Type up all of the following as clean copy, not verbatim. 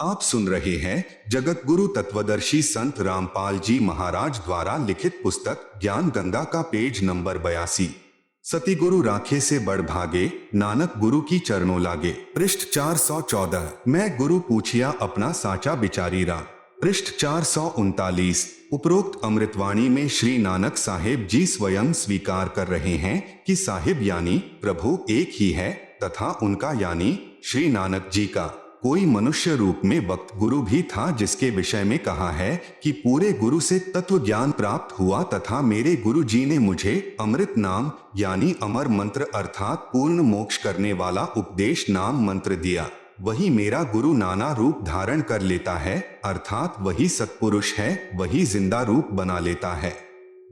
आप सुन रहे हैं जगत गुरु तत्वदर्शी संत रामपाल जी महाराज द्वारा लिखित पुस्तक ज्ञान गंगा का पेज नंबर 82। सतिगुरु राखे से बढ़ भागे, नानक गुरु की चरणों लागे। पृष्ठ 414। मैं गुरु पूछिया अपना साचा बिचारीरा। पृष्ठ 439। उपरोक्त अमृतवाणी में श्री नानक साहेब जी स्वयं स्वीकार कर रहे हैं कि साहिब यानी प्रभु एक ही है तथा उनका यानी श्री नानक जी का कोई मनुष्य रूप में वक्त गुरु भी था, जिसके विषय में कहा है कि पूरे गुरु से तत्व ज्ञान प्राप्त हुआ तथा मेरे गुरु जी ने मुझे अमृत नाम यानी अमर मंत्र अर्थात पूर्ण मोक्ष करने वाला उपदेश नाम मंत्र दिया। वही मेरा गुरु नाना रूप धारण कर लेता है, अर्थात वही सत्पुरुष है, वही जिंदा रूप बना लेता है।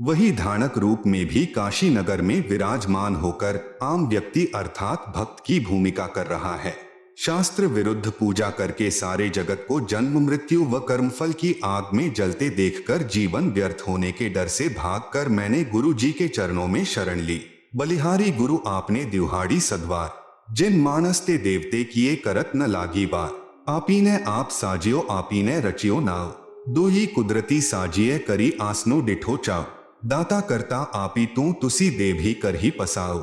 वही धानक रूप में भी काशी नगर में विराजमान होकर आम व्यक्ति अर्थात भक्त की भूमिका कर रहा है। शास्त्र विरुद्ध पूजा करके सारे जगत को जन्म मृत्यु व कर्मफल की आग में जलते देखकर जीवन व्यर्थ होने के डर से भागकर मैंने गुरु जी के चरणों में शरण ली। बलिहारी गुरु आपने दिहाड़ी सद्वार, जिन मानस ते देवते किए करत न लागी बार। आपी ने आप साजियो आपी ने रचियो नाव, दो ही कुदरती साजिए करी आसनो डिठो चाव। दाता करता आपी तू तुसी देव ही कर ही पसाओ,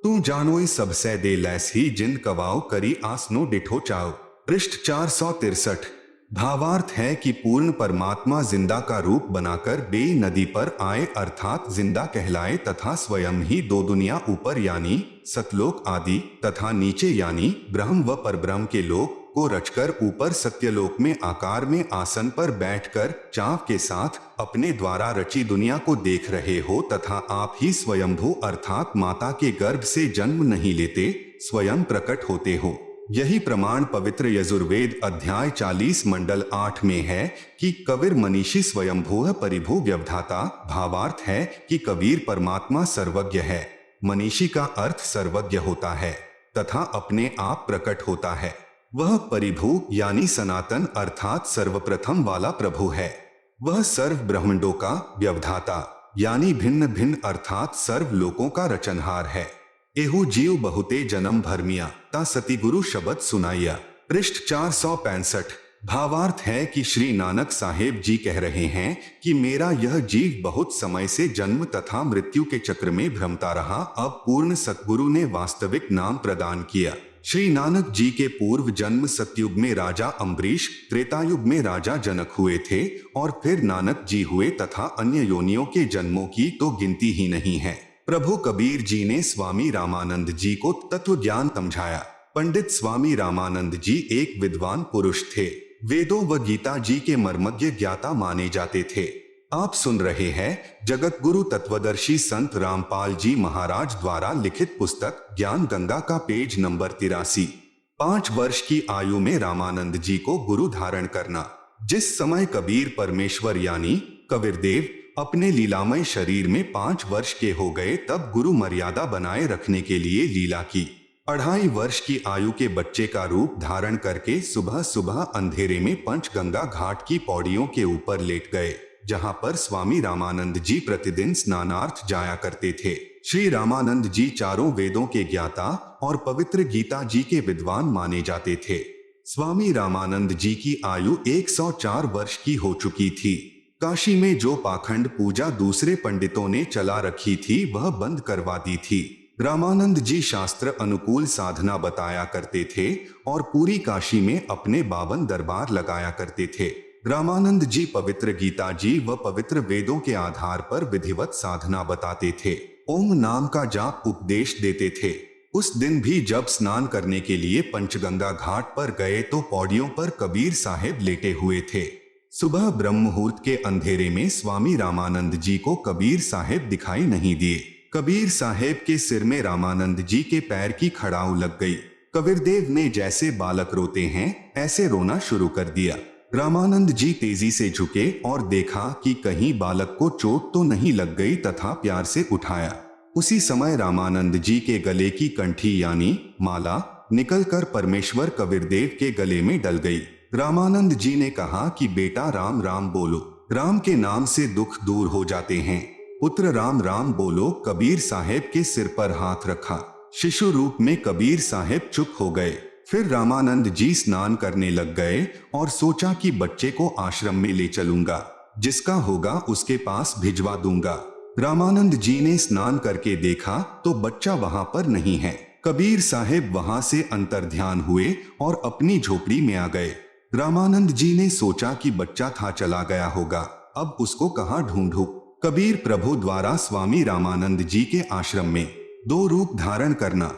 तू जानोई सबसे दे लैस ही जिन कवाओ करी आसनो डिठो चाओ। पृष्ठ 463। भावार्थ है कि पूर्ण परमात्मा जिंदा का रूप बनाकर बेई नदी पर आए अर्थात जिंदा कहलाए तथा स्वयं ही दो दुनिया ऊपर यानी सतलोक आदि तथा नीचे यानी ब्रह्म व परब्रह्म के लोक को रचकर ऊपर सत्यलोक में आकार में आसन पर बैठकर चाव के साथ अपने द्वारा रची दुनिया को देख रहे हो तथा आप ही स्वयंभू अर्थात माता के गर्भ से जन्म नहीं लेते, स्वयं प्रकट होते हो। यही प्रमाण पवित्र यजुर्वेद अध्याय 40 मंडल 8 में है कि कबीर मनीषी स्वयंभू परिभू व्यवधाता। भावार्थ है कि कबीर परमात्मा सर्वज्ञ है। मनीषी का अर्थ सर्वज्ञ होता है तथा अपने आप प्रकट होता है। वह परिभू यानी सनातन अर्थात सर्वप्रथम वाला प्रभु है। वह सर्व ब्रह्मांडों का व्यवधाता यानी भिन्न भिन्न अर्थात सर्व लोकों का रचनहार है। एहू जीव बहुते जन्म भरमिया ता सतिगुरु शब्द सुनाइया। पृष्ठ 465। भावार्थ है कि श्री नानक साहेब जी कह रहे हैं कि मेरा यह जीव बहुत समय से जन्म तथा मृत्यु के चक्र में भ्रमता रहा, अब पूर्ण सतगुरु ने वास्तविक नाम प्रदान किया। श्री नानक जी के पूर्व जन्म सतयुग में राजा अम्बरीश, त्रेतायुग में राजा जनक हुए थे और फिर नानक जी हुए तथा अन्य योनियों के जन्मों की तो गिनती ही नहीं है। प्रभु कबीर जी ने स्वामी रामानंद जी को तत्व ज्ञान समझाया। पंडित स्वामी रामानंद जी एक विद्वान पुरुष थे। वेदों व गीता जी के मर्मज्ञ ज्ञाता माने जाते थे। आप सुन रहे हैं जगत गुरु तत्वदर्शी संत रामपाल जी महाराज द्वारा लिखित पुस्तक ज्ञान गंगा का पेज नंबर 83। 5 वर्ष की आयु में रामानंद जी को गुरु धारण करना। जिस समय कबीर परमेश्वर यानी कबीरदेव अपने लीलामय शरीर में 5 वर्ष के हो गए, तब गुरु मर्यादा बनाए रखने के लिए लीला की। 2.5 वर्ष की आयु के बच्चे का रूप धारण करके सुबह सुबह अंधेरे में पंचगंगा घाट की पौड़ियों के ऊपर लेट गए, जहां पर स्वामी रामानंद जी प्रतिदिन स्नानार्थ जाया करते थे। श्री रामानंद जी चारों वेदों के ज्ञाता और पवित्र गीता जी के विद्वान माने जाते थे। स्वामी रामानंद जी की आयु 104 वर्ष की हो चुकी थी। काशी में जो पाखंड पूजा दूसरे पंडितों ने चला रखी थी वह बंद करवा दी थी। रामानंद जी शास्त्र अनुकूल साधना बताया करते थे और पूरी काशी में अपने 52 दरबार लगाया करते थे। रामानंद जी पवित्र गीता जी व पवित्र वेदों के आधार पर विधिवत साधना बताते थे। ओम नाम का जाप उपदेश देते थे। उस दिन भी जब स्नान करने के लिए पंचगंगा घाट पर गए तो पौड़ियों पर कबीर साहेब लेटे हुए थे। सुबह ब्रह्म मुहूर्त के अंधेरे में स्वामी रामानंद जी को कबीर साहेब दिखाई नहीं दिए। कबीर साहेब के सिर में रामानंद जी के पैर की खड़ाऊ लग गई। कबीरदेव ने जैसे बालक रोते हैं ऐसे रोना शुरू कर दिया। रामानंद जी तेजी से झुके और देखा कि कहीं बालक को चोट तो नहीं लग गई तथा प्यार से उठाया। उसी समय रामानंद जी के गले की कंठी यानी माला निकलकर परमेश्वर कबीरदेव के गले में डल गई। रामानंद जी ने कहा कि बेटा राम राम बोलो, राम के नाम से दुख दूर हो जाते हैं। पुत्र राम राम बोलो। कबीर साहेब के सिर पर हाथ रखा। शिशु रूप में कबीर साहेब चुप हो गए। फिर रामानंद जी स्नान करने लग गए और सोचा कि बच्चे को आश्रम में ले चलूंगा, जिसका होगा उसके पास भिजवा दूंगा। रामानंद जी ने स्नान करके देखा तो बच्चा वहां पर नहीं है। कबीर साहेब वहां से अंतर्ध्यान हुए और अपनी झोपड़ी में आ गए। रामानंद जी ने सोचा कि बच्चा था चला गया होगा, अब उसको कहाँ ढूंढूं। कबीर प्रभु द्वारा स्वामी रामानंद जी के आश्रम में 2 रूप धारण करना।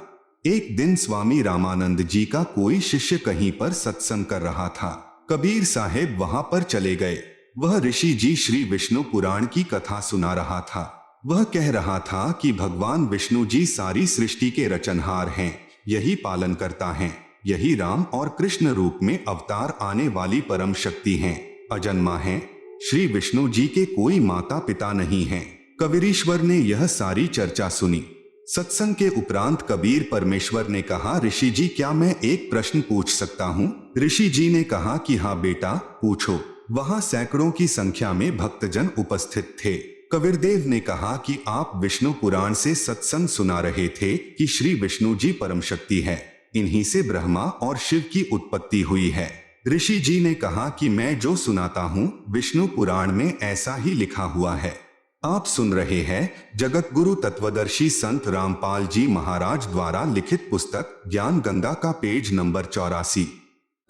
एक दिन स्वामी रामानंद जी का कोई शिष्य कहीं पर सत्संग कर रहा था। कबीर साहेब वहां पर चले गए। वह ऋषि जी श्री विष्णु पुराण की कथा सुना रहा था। वह कह रहा था कि भगवान विष्णु जी सारी सृष्टि के रचनहार हैं, यही पालन करता हैं, यही राम और कृष्ण रूप में अवतार आने वाली परम शक्ति हैं, अजन्मा हैं। श्री विष्णु जी के कोई माता पिता नहीं हैं। कबीरेश्वर ने यह सारी चर्चा सुनी। सत्संग के उपरांत कबीर परमेश्वर ने कहा, ऋषि जी क्या मैं एक प्रश्न पूछ सकता हूँ? ऋषि जी ने कहा कि हाँ बेटा पूछो। वहां सैकड़ों की संख्या में भक्तजन उपस्थित थे। कबीरदेव ने कहा कि आप विष्णु पुराण से सत्संग सुना रहे थे कि श्री विष्णु जी परम शक्ति है, इन्हीं से ब्रह्मा और शिव की उत्पत्ति हुई है। ऋषि जी ने कहा कि मैं जो सुनाता हूँ विष्णु पुराण में ऐसा ही लिखा हुआ है। आप सुन रहे हैं जगत गुरु तत्वदर्शी संत रामपाल जी महाराज द्वारा लिखित पुस्तक ज्ञान गंगा का पेज नंबर 84।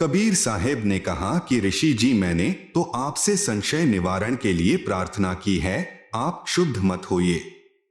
कबीर साहेब ने कहा कि ऋषि जी मैंने तो आपसे संशय निवारण के लिए प्रार्थना की है, आप शुद्ध मत होइए।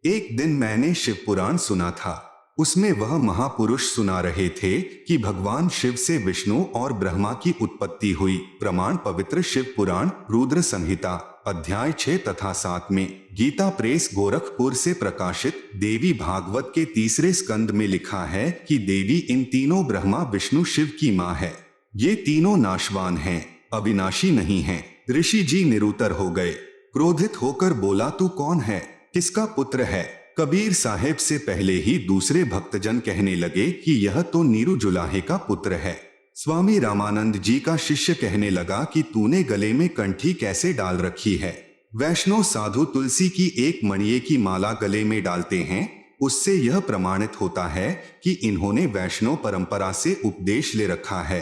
एक दिन मैंने शिव पुराण सुना था। उसमें वह महापुरुष सुना रहे थे कि भगवान शिव से विष्णु और ब्रह्मा की उत्पत्ति हुई। प्रमाण पवित्र शिव पुराण रुद्र संहिता अध्याय 6 तथा 7 में, गीता प्रेस गोरखपुर से प्रकाशित देवी भागवत के 3 स्कंद में लिखा है कि देवी इन तीनों ब्रह्मा विष्णु शिव की मां है। ये तीनों नाशवान हैं, अविनाशी नहीं हैं। ऋषि जी निरुत्तर हो गए। क्रोधित होकर बोला, तू कौन है, किसका पुत्र है? कबीर साहेब से पहले ही दूसरे भक्तजन कहने लगे कि यह तो नीरू जुलाहे का पुत्र है। स्वामी रामानंद जी का शिष्य कहने लगा कि तूने गले में कंठी कैसे डाल रखी है? वैष्णव साधु तुलसी की एक मणिये की माला गले में डालते हैं, उससे यह प्रमाणित होता है कि इन्होंने वैष्णव परंपरा से उपदेश ले रखा है।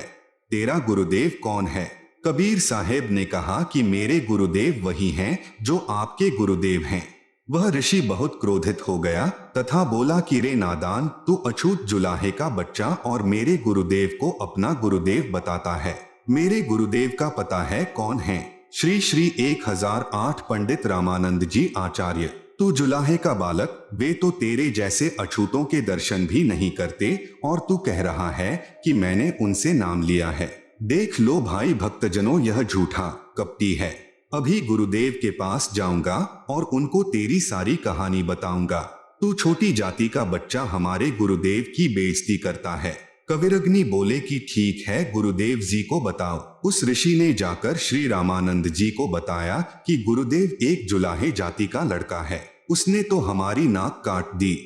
तेरा गुरुदेव कौन है? कबीर साहेब ने कहा कि मेरे गुरुदेव वही हैं जो आपके गुरुदेव हैं। वह ऋषि बहुत क्रोधित हो गया तथा बोला कि रे नादान, तू अछूत जुलाहे का बच्चा और मेरे गुरुदेव को अपना गुरुदेव बताता है। मेरे गुरुदेव का पता है कौन है? श्री श्री 1008 पंडित रामानंद जी आचार्य। तू जुलाहे का बालक, वे तो तेरे जैसे अछूतों के दर्शन भी नहीं करते और तू कह रहा है कि मैंने उनसे नाम लिया है। देख लो भाई भक्तजनों, यह झूठा कपटी है। अभी गुरुदेव के पास जाऊंगा और उनको तेरी सारी कहानी बताऊंगा। तू छोटी जाति का बच्चा हमारे गुरुदेव की बेइज्जती करता है। कविरग्नि बोले कि ठीक है, गुरुदेव जी को बताओ। उस ऋषि ने जाकर श्री रामानंद जी को बताया कि गुरुदेव एक जुलाहे जाति का लड़का है, उसने तो हमारी नाक काट दी।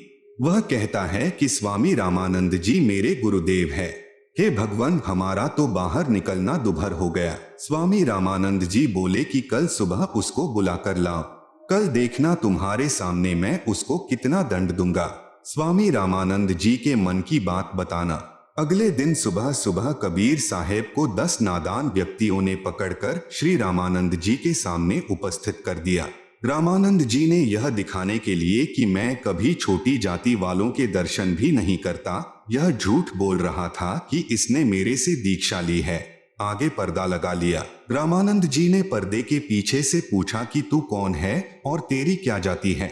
वह कहता है कि स्वामी रामानंद जी मेरे गुरुदेव है। हे भगवान, हमारा तो बाहर निकलना दुभर हो गया। स्वामी रामानंद जी बोले कि कल सुबह उसको बुलाकर लाओ, कल देखना तुम्हारे सामने मैं उसको कितना दंड दूंगा। स्वामी रामानंद जी के मन की बात बताना। अगले दिन सुबह सुबह कबीर साहेब को 10 नादान व्यक्तियों ने पकड़कर श्री रामानंद जी के सामने उपस्थित कर दिया। रामानंद जी ने यह दिखाने के लिए कि मैं कभी छोटी जाति वालों के दर्शन भी नहीं करता, यह झूठ बोल रहा था कि इसने मेरे से दीक्षा ली है, आगे पर्दा लगा लिया। रामानंद जी ने पर्दे के पीछे से पूछा कि तू कौन है और तेरी क्या जाति है?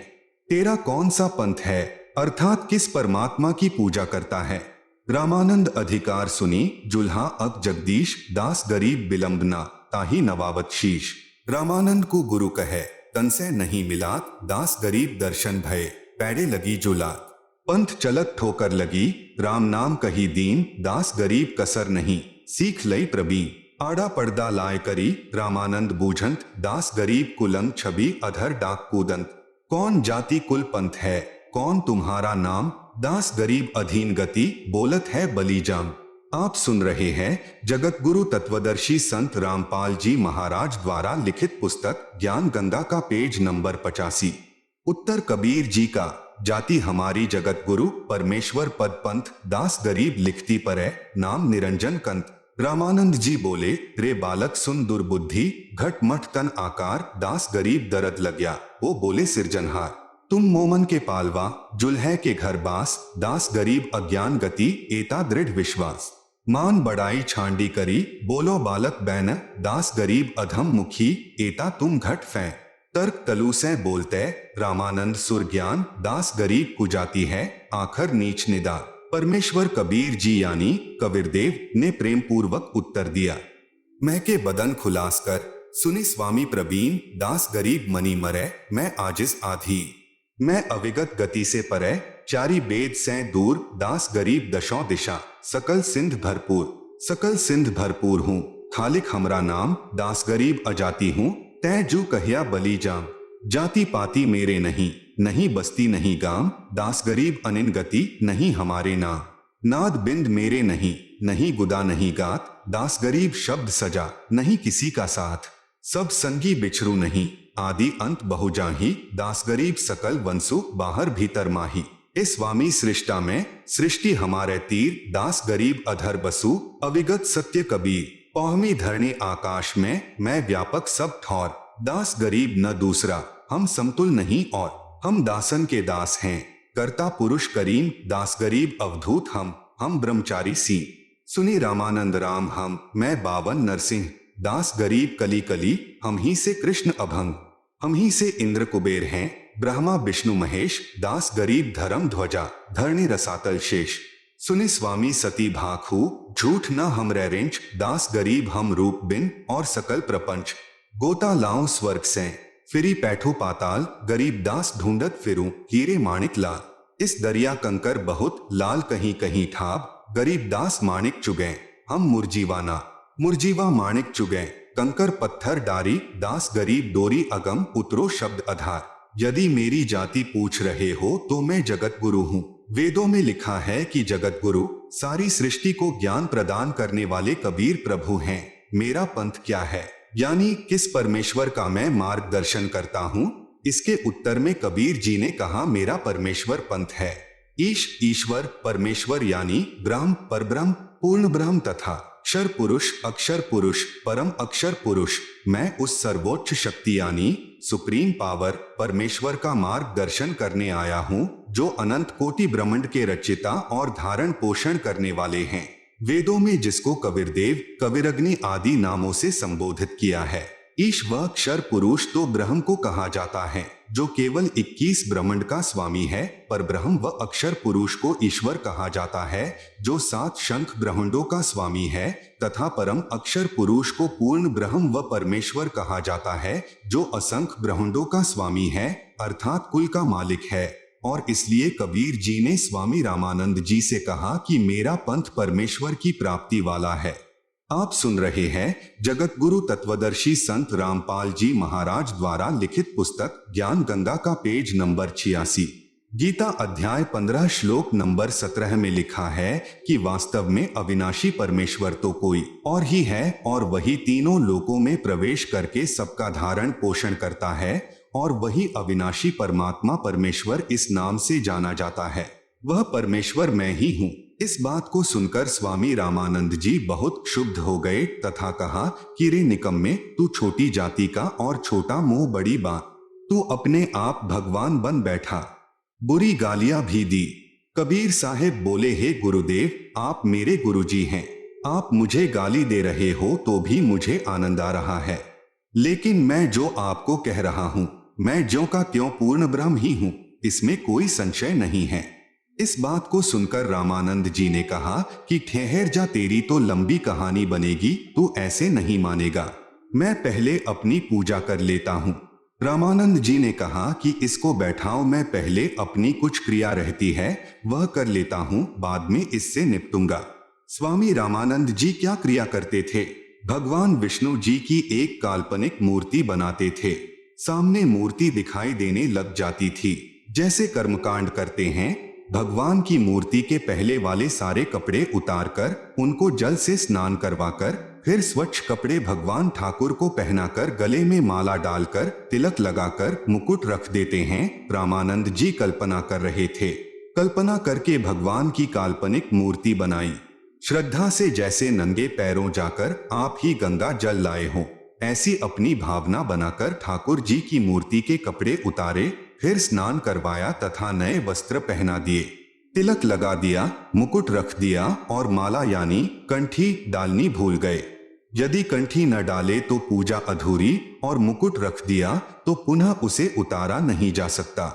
तेरा कौन सा पंथ है, अर्थात किस परमात्मा की पूजा करता है? रामानंद अधिकार सुनी, जुल्हा अब जगदीश दास गरीब विलंबना ताही नवावत शीश। रामानंद को गुरु कहे तन से नहीं मिला, दास गरीब दर्शन भय पैड़े लगी जुलात। पंथ चलत ठोकर लगी, राम नाम कही दीन, दास गरीब कसर नहीं सीख लई प्रबीन। आड़ा पर्दा लाए करी, रामानंद बूझंत, दास गरीब कुलंग छवि अधर डाक कूदंत। कौन जाति कुल पंथ है, कौन तुम्हारा नाम, दास गरीब अधीन गति, बोलत है बलीजाम। आप सुन रहे हैं जगत गुरु तत्वदर्शी संत रामपाल जी महाराज द्वारा लिखित पुस्तक ज्ञान गंगा का पेज नंबर 85। उत्तर कबीर जी का। जाति हमारी जगत गुरु परमेश्वर पद पंथ दास गरीब लिखती पर है नाम निरंजन कंत। रामानंद जी बोले, रे बालक सुन दुर्बुद्धि घट मठ तन आकार दास गरीब दरद लग्या। वो बोले सिरजनहार तुम मोमन के पालवा जुल्हे के घर बास दास गरीब अज्ञान गति एता दृढ़ विश्वास। मान बड़ाई छांडी करी बोलो बालक बैन दास गरीब अधम मुखी एता तुम घट फै। तर्क तलु से बोलते रामानंद सुर ज्ञान दास गरीब कुजाती है आखर नीच निदा। परमेश्वर कबीर जी यानी कबीरदेव ने प्रेम पूर्वक उत्तर दिया। मैं के बदन खुलास कर सुनी स्वामी प्रवीण दास गरीब मनी मरे मैं आजिज आधी। मैं अविगत गति से परे चारी बेद से दूर दास गरीब दशों दिशा सकल सिंध भरपूर हूँ खालिक हमरा नाम दास गरीब अजाती हूँ तै जू कहिया बली जाम। जाति पाति मेरे नहीं बस्ती नहीं गाम दास गरीब अनिन गति नहीं हमारे नाम। नाद बिंद मेरे नहीं गुदा नहीं गात दास गरीब शब्द सजा नहीं किसी का साथ। सब संगी बिछरू नहीं आदि अंत बहुजाही दास गरीब सकल वंसु बाहर भीतर माही। इस स्वामी सृष्टा में सृष्टि हमारे तीर दास गरीब अधर बसु अविगत सत्य कबीर। पौहमी धरणी आकाश में मैं व्यापक सब ठौर दास गरीब न दूसरा हम समतुल नहीं और हम दासन के दास हैं कर्ता पुरुष करीम दास गरीब अवधूत हम ब्रह्मचारी सी। सुनी रामानंद राम हम मैं बावन नरसिंह दास गरीब कली कली हम ही से कृष्ण अभंग। हम ही से इंद्र कुबेर हैं ब्रह्मा विष्णु महेश दास गरीब धर्म ध्वजा धरणी रसातल शेष। सुनि स्वामी सती भाखू झूठ न हम रेंच दास गरीब हम रूप बिन और सकल प्रपंच। गोता लाऊं स्वर्ग से फिरी पैठू पाताल गरीब दास ढूंढत फिरूं हीरे माणिक लाल। इस दरिया कंकर बहुत लाल कहीं कहीं ठाब गरीब दास माणिक चुगे हम मुरजीवा माणिक चुगे कंकर पत्थर डारी दास गरीब डोरी अगम उतरो शब्द आधार। यदि मेरी जाति पूछ रहे हो तो मैं जगत गुरु हूँ। वेदों में लिखा है कि जगत गुरु सारी सृष्टि को ज्ञान प्रदान करने वाले कबीर प्रभु हैं। मेरा पंथ क्या है यानी किस परमेश्वर का मैं मार्गदर्शन करता हूँ। इसके उत्तर में कबीर जी ने कहा मेरा परमेश्वर पंथ है। ईश्वर परमेश्वर यानी ब्रह्म परब्रह्म पूर्ण ब्रह्म तथा अक्षर पुरुष परम अक्षर पुरुष। मैं उस सर्वोच्च शक्ति यानी सुप्रीम पावर परमेश्वर का मार्गदर्शन करने आया हूँ जो अनंत कोटि ब्रह्मांड के रचयिता और धारण पोषण करने वाले हैं। वेदों में जिसको कबीरदेव कबीरअग्नि आदि नामों से संबोधित किया है। ईश व अक्षर पुरुष तो ब्रह्म को कहा जाता है जो केवल 21 ब्रह्मांड का स्वामी है। पर ब्रह्म व अक्षर पुरुष को ईश्वर कहा जाता है जो 7 शंख ब्रह्मांडों का स्वामी है तथा परम अक्षर पुरुष को पूर्ण ब्रह्म व परमेश्वर कहा जाता है जो असंख्य ब्रह्मांडों का स्वामी है अर्थात कुल का मालिक है। और इसलिए कबीर जी ने स्वामी रामानंद जी से कहा कि मेरा पंथ परमेश्वर की प्राप्ति वाला है। आप सुन रहे हैं जगत गुरु तत्वदर्शी संत रामपाल जी महाराज द्वारा लिखित पुस्तक ज्ञान गंगा का पेज नंबर 86। गीता अध्याय 15 श्लोक नंबर 17 में लिखा है कि वास्तव में अविनाशी परमेश्वर तो कोई और ही है और वही तीनों लोकों में प्रवेश करके सबका धारण पोषण करता है और वही अविनाशी परमात्मा परमेश्वर इस नाम से जाना जाता है। वह परमेश्वर मैं ही हूँ। इस बात को सुनकर स्वामी रामानंद जी बहुत क्षुब्ध हो गए तथा कहा कि रे निकम्मे तू छोटी जाति का और छोटा मुंह बड़ी बात। तू अपने आप भगवान बन बैठा। बुरी गालियां भी दी। कबीर साहेब बोले हे गुरुदेव आप मेरे गुरुजी हैं। आप मुझे गाली दे रहे हो तो भी मुझे आनंद आ रहा है। लेकिन मैं जो आपको कह रहा हूँ मैं ज्यों का त्यों पूर्ण ब्रह्म ही हूँ। इसमें कोई संशय नहीं है। इस बात को सुनकर रामानंद जी ने कहा कि ठहर जा तेरी तो लंबी कहानी बनेगी तू ऐसे नहीं मानेगा। मैं पहले अपनी पूजा कर लेता हूँ। रामानंद जी ने कहा कि इसको बैठाओ मैं पहले अपनी कुछ क्रिया रहती है वह कर लेता हूँ बाद में इससे निपटूंगा। स्वामी रामानंद जी क्या क्रिया करते थे। भगवान विष्णु जी की एक काल्पनिक मूर्ति बनाते थे। सामने मूर्ति दिखाई देने लग जाती थी। जैसे कर्मकांड करते हैं भगवान की मूर्ति के पहले वाले सारे कपड़े उतारकर उनको जल से स्नान करवाकर फिर स्वच्छ कपड़े भगवान ठाकुर को पहनाकर गले में माला डालकर तिलक लगाकर मुकुट रख देते हैं। रामानंद जी कल्पना कर रहे थे। कल्पना करके भगवान की काल्पनिक मूर्ति बनाई। श्रद्धा से जैसे नंगे पैरों जाकर आप ही गंगा जल लाए हों, ऐसी अपनी भावना बनाकर ठाकुर जी की मूर्ति के कपड़े उतारे, फिर स्नान करवाया तथा नए वस्त्र पहना दिए। तिलक लगा दिया, मुकुट रख दिया और माला यानी कंठी डालनी भूल गए। यदि कंठी न डाले तो पूजा अधूरी और मुकुट रख दिया तो पुनः उसे उतारा नहीं जा सकता।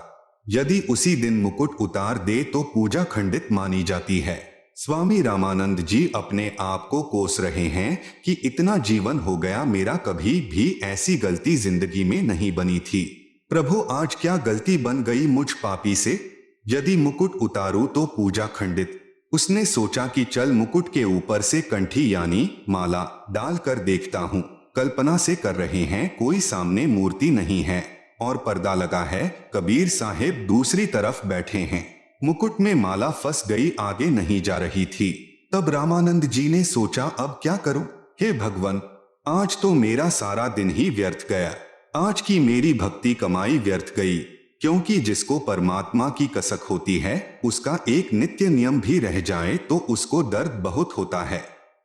यदि उसी दिन मुकुट उतार दे तो पूजा खंडित मानी जाती है। स्वामी रामानंद जी अपने आप को कोस रहे हैं कि इतना जीवन हो गया, मेरा कभी भी ऐसी गलती जिंदगी में नहीं बनी थी। प्रभु आज क्या गलती बन गई मुझ पापी से? यदि मुकुट उतारूं तो पूजा खंडित। उसने सोचा कि चल मुकुट के ऊपर से कंठी यानी माला डाल कर देखता हूं। कल्पना से कर रहे हैं, कोई सामने मूर्ति नहीं है और पर्दा लगा है। कबीर साहेब दूसरी तरफ बैठे हैं। मुकुट में माला फंस गई, आगे नहीं जा रही थी। तब रामानंद जी ने सोचा, अब क्या करूं? हे भगवान, आज तो मेरा सारा दिन ही व्यर्थ गया। आज की मेरी भक्ति कमाई व्यर्थ गई, क्योंकि जिसको परमात्मा की कसक होती है उसका एक नित्य नियम भी रह जाए तो उसको दर्द बहुत होता है।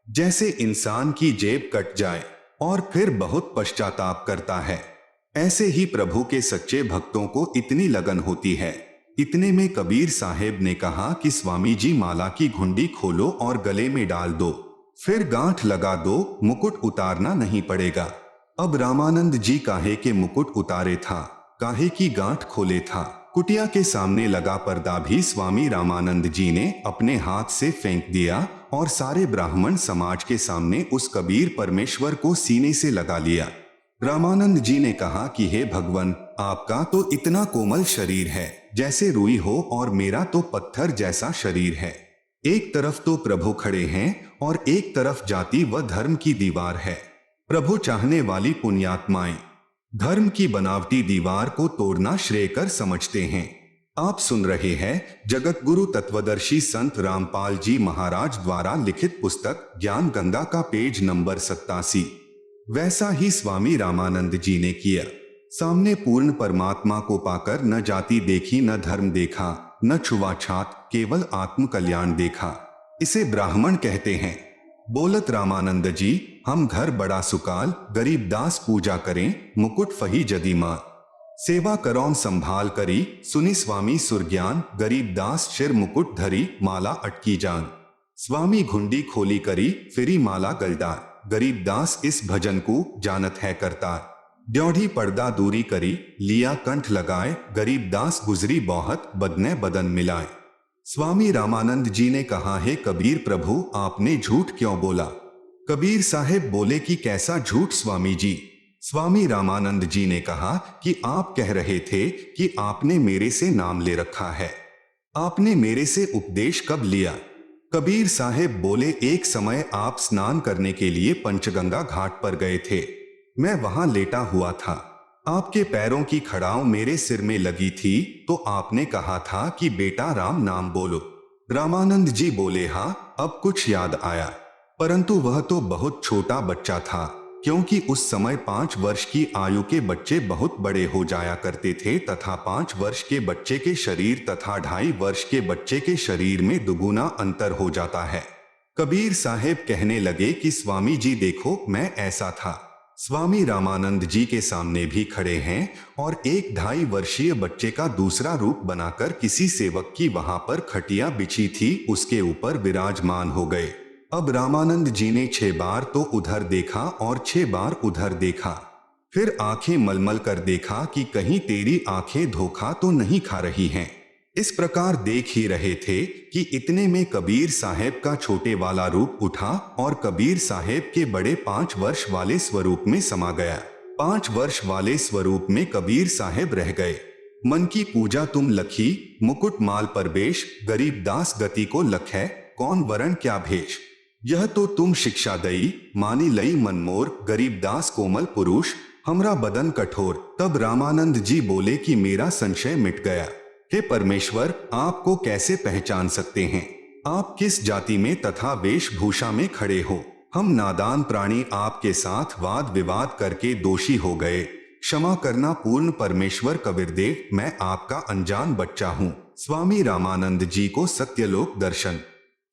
जैसे इंसान की जेब कट जाए और फिर बहुत पश्चाताप करता है, ऐसे ही प्रभु के सच्चे भक्तों को इतनी लगन होती है। इतने में कबीर साहेब ने कहा कि स्वामी जी माला की घुंडी खोलो और गले में डाल दो, फिर गांठ लगा दो, मुकुट उतारना नहीं पड़ेगा। अब रामानंद जी काहे के मुकुट उतारे था, काहे की गांठ खोले था। कुटिया के सामने लगा पर्दा भी स्वामी रामानंद जी ने अपने हाथ से फेंक दिया और सारे ब्राह्मण समाज के सामने उस कबीर परमेश्वर को सीने से लगा लिया। रामानंद जी ने कहा कि हे भगवान, आपका तो इतना कोमल शरीर है जैसे रुई हो और मेरा तो पत्थर जैसा शरीर है। एक तरफ तो प्रभु खड़े हैं और एक तरफ जाति व धर्म की दीवार है। प्रभु चाहने वाली पुण्यात्माएं धर्म की बनावटी दीवार को तोड़ना श्रेयकर समझते हैं। आप सुन रहे हैं जगत गुरु तत्वदर्शी संत रामपाल जी महाराज द्वारा लिखित पुस्तक ज्ञान गंगा का पेज नंबर 87। वैसा ही स्वामी रामानंद जी ने किया। सामने पूर्ण परमात्मा को पाकर न जाति देखी, न धर्म देखा, न छुआछात, केवल आत्म कल्याण देखा। इसे ब्राह्मण कहते हैं। बोलत रामानंद जी, हम घर बड़ा सुकाल, गरीब दास पूजा करें, मुकुट फही जदी मां, सेवा करौन संभाल करी, सुनी स्वामी सुरज्ञान, गरीब दास शिर मुकुट धरी, माला अटकी जान। स्वामी घुंडी खोली करी, फिरी माला गलडार, गरीब दास इस भजन को जानत है करतार। ड्योढ़ी पर्दा दूरी करी, लिया कंठ लगाए, गरीब दास गुजरी बहुत, बदने बदन मिलाए। स्वामी रामानंद जी ने कहा, है कबीर प्रभु, आपने झूठ क्यों बोला? कबीर साहेब बोले कि कैसा झूठ स्वामी जी? स्वामी रामानंद जी ने कहा कि आप कह रहे थे कि आपने मेरे से नाम ले रखा है। आपने मेरे से उपदेश कब लिया? कबीर साहेब बोले, एक समय आप स्नान करने के लिए पंचगंगा घाट पर गए थे। मैं वहां लेटा हुआ था। आपके पैरों की खड़ाव मेरे सिर में लगी थी तो आपने कहा था कि बेटा राम नाम बोलो। रामानंद जी बोले, हाँ अब कुछ याद आया, परंतु वह तो बहुत छोटा बच्चा था, क्योंकि उस समय 5 वर्ष की आयु के बच्चे बहुत बड़े हो जाया करते थे तथा 5 वर्ष के बच्चे के शरीर तथा 2.5 वर्ष के बच्चे के शरीर में दुगुना अंतर हो जाता है। कबीर साहेब कहने लगे कि स्वामी जी देखो, मैं ऐसा था। स्वामी रामानंद जी के सामने भी खड़े हैं और एक 2.5 वर्षीय बच्चे का दूसरा रूप बनाकर किसी सेवक की वहां पर खटिया बिछी थी उसके ऊपर विराजमान हो गए। अब रामानंद जी ने 6 बार तो उधर देखा और 6 बार उधर देखा, फिर आंखें मलमल कर देखा कि कहीं तेरी आंखें धोखा तो नहीं खा रही हैं। इस प्रकार देख ही रहे थे कि इतने में कबीर साहेब का छोटे वाला रूप उठा और कबीर साहेब के बड़े 5 वर्ष वाले स्वरूप में समा गया। 5 वर्ष वाले स्वरूप में कबीर साहेब रह गए। मन की पूजा तुम लखी, मुकुट माल परवेश, गरीब दास गति को लखै, कौन वरण क्या भेष। यह तो तुम शिक्षा दई, मानी लई मन मोर, गरीब दास कोमल पुरुष, हमरा बदन कठोर। तब रामानंद जी बोले कि मेरा संशय मिट गया। हे परमेश्वर, आपको कैसे पहचान सकते हैं? आप किस जाति में तथा वेशभूषा में खड़े हो? हम नादान प्राणी आपके साथ वाद विवाद करके दोषी हो गए, क्षमा करना पूर्ण परमेश्वर कबीरदेव, मैं आपका अनजान बच्चा हूँ। स्वामी रामानंद जी को सत्यलोक दर्शन।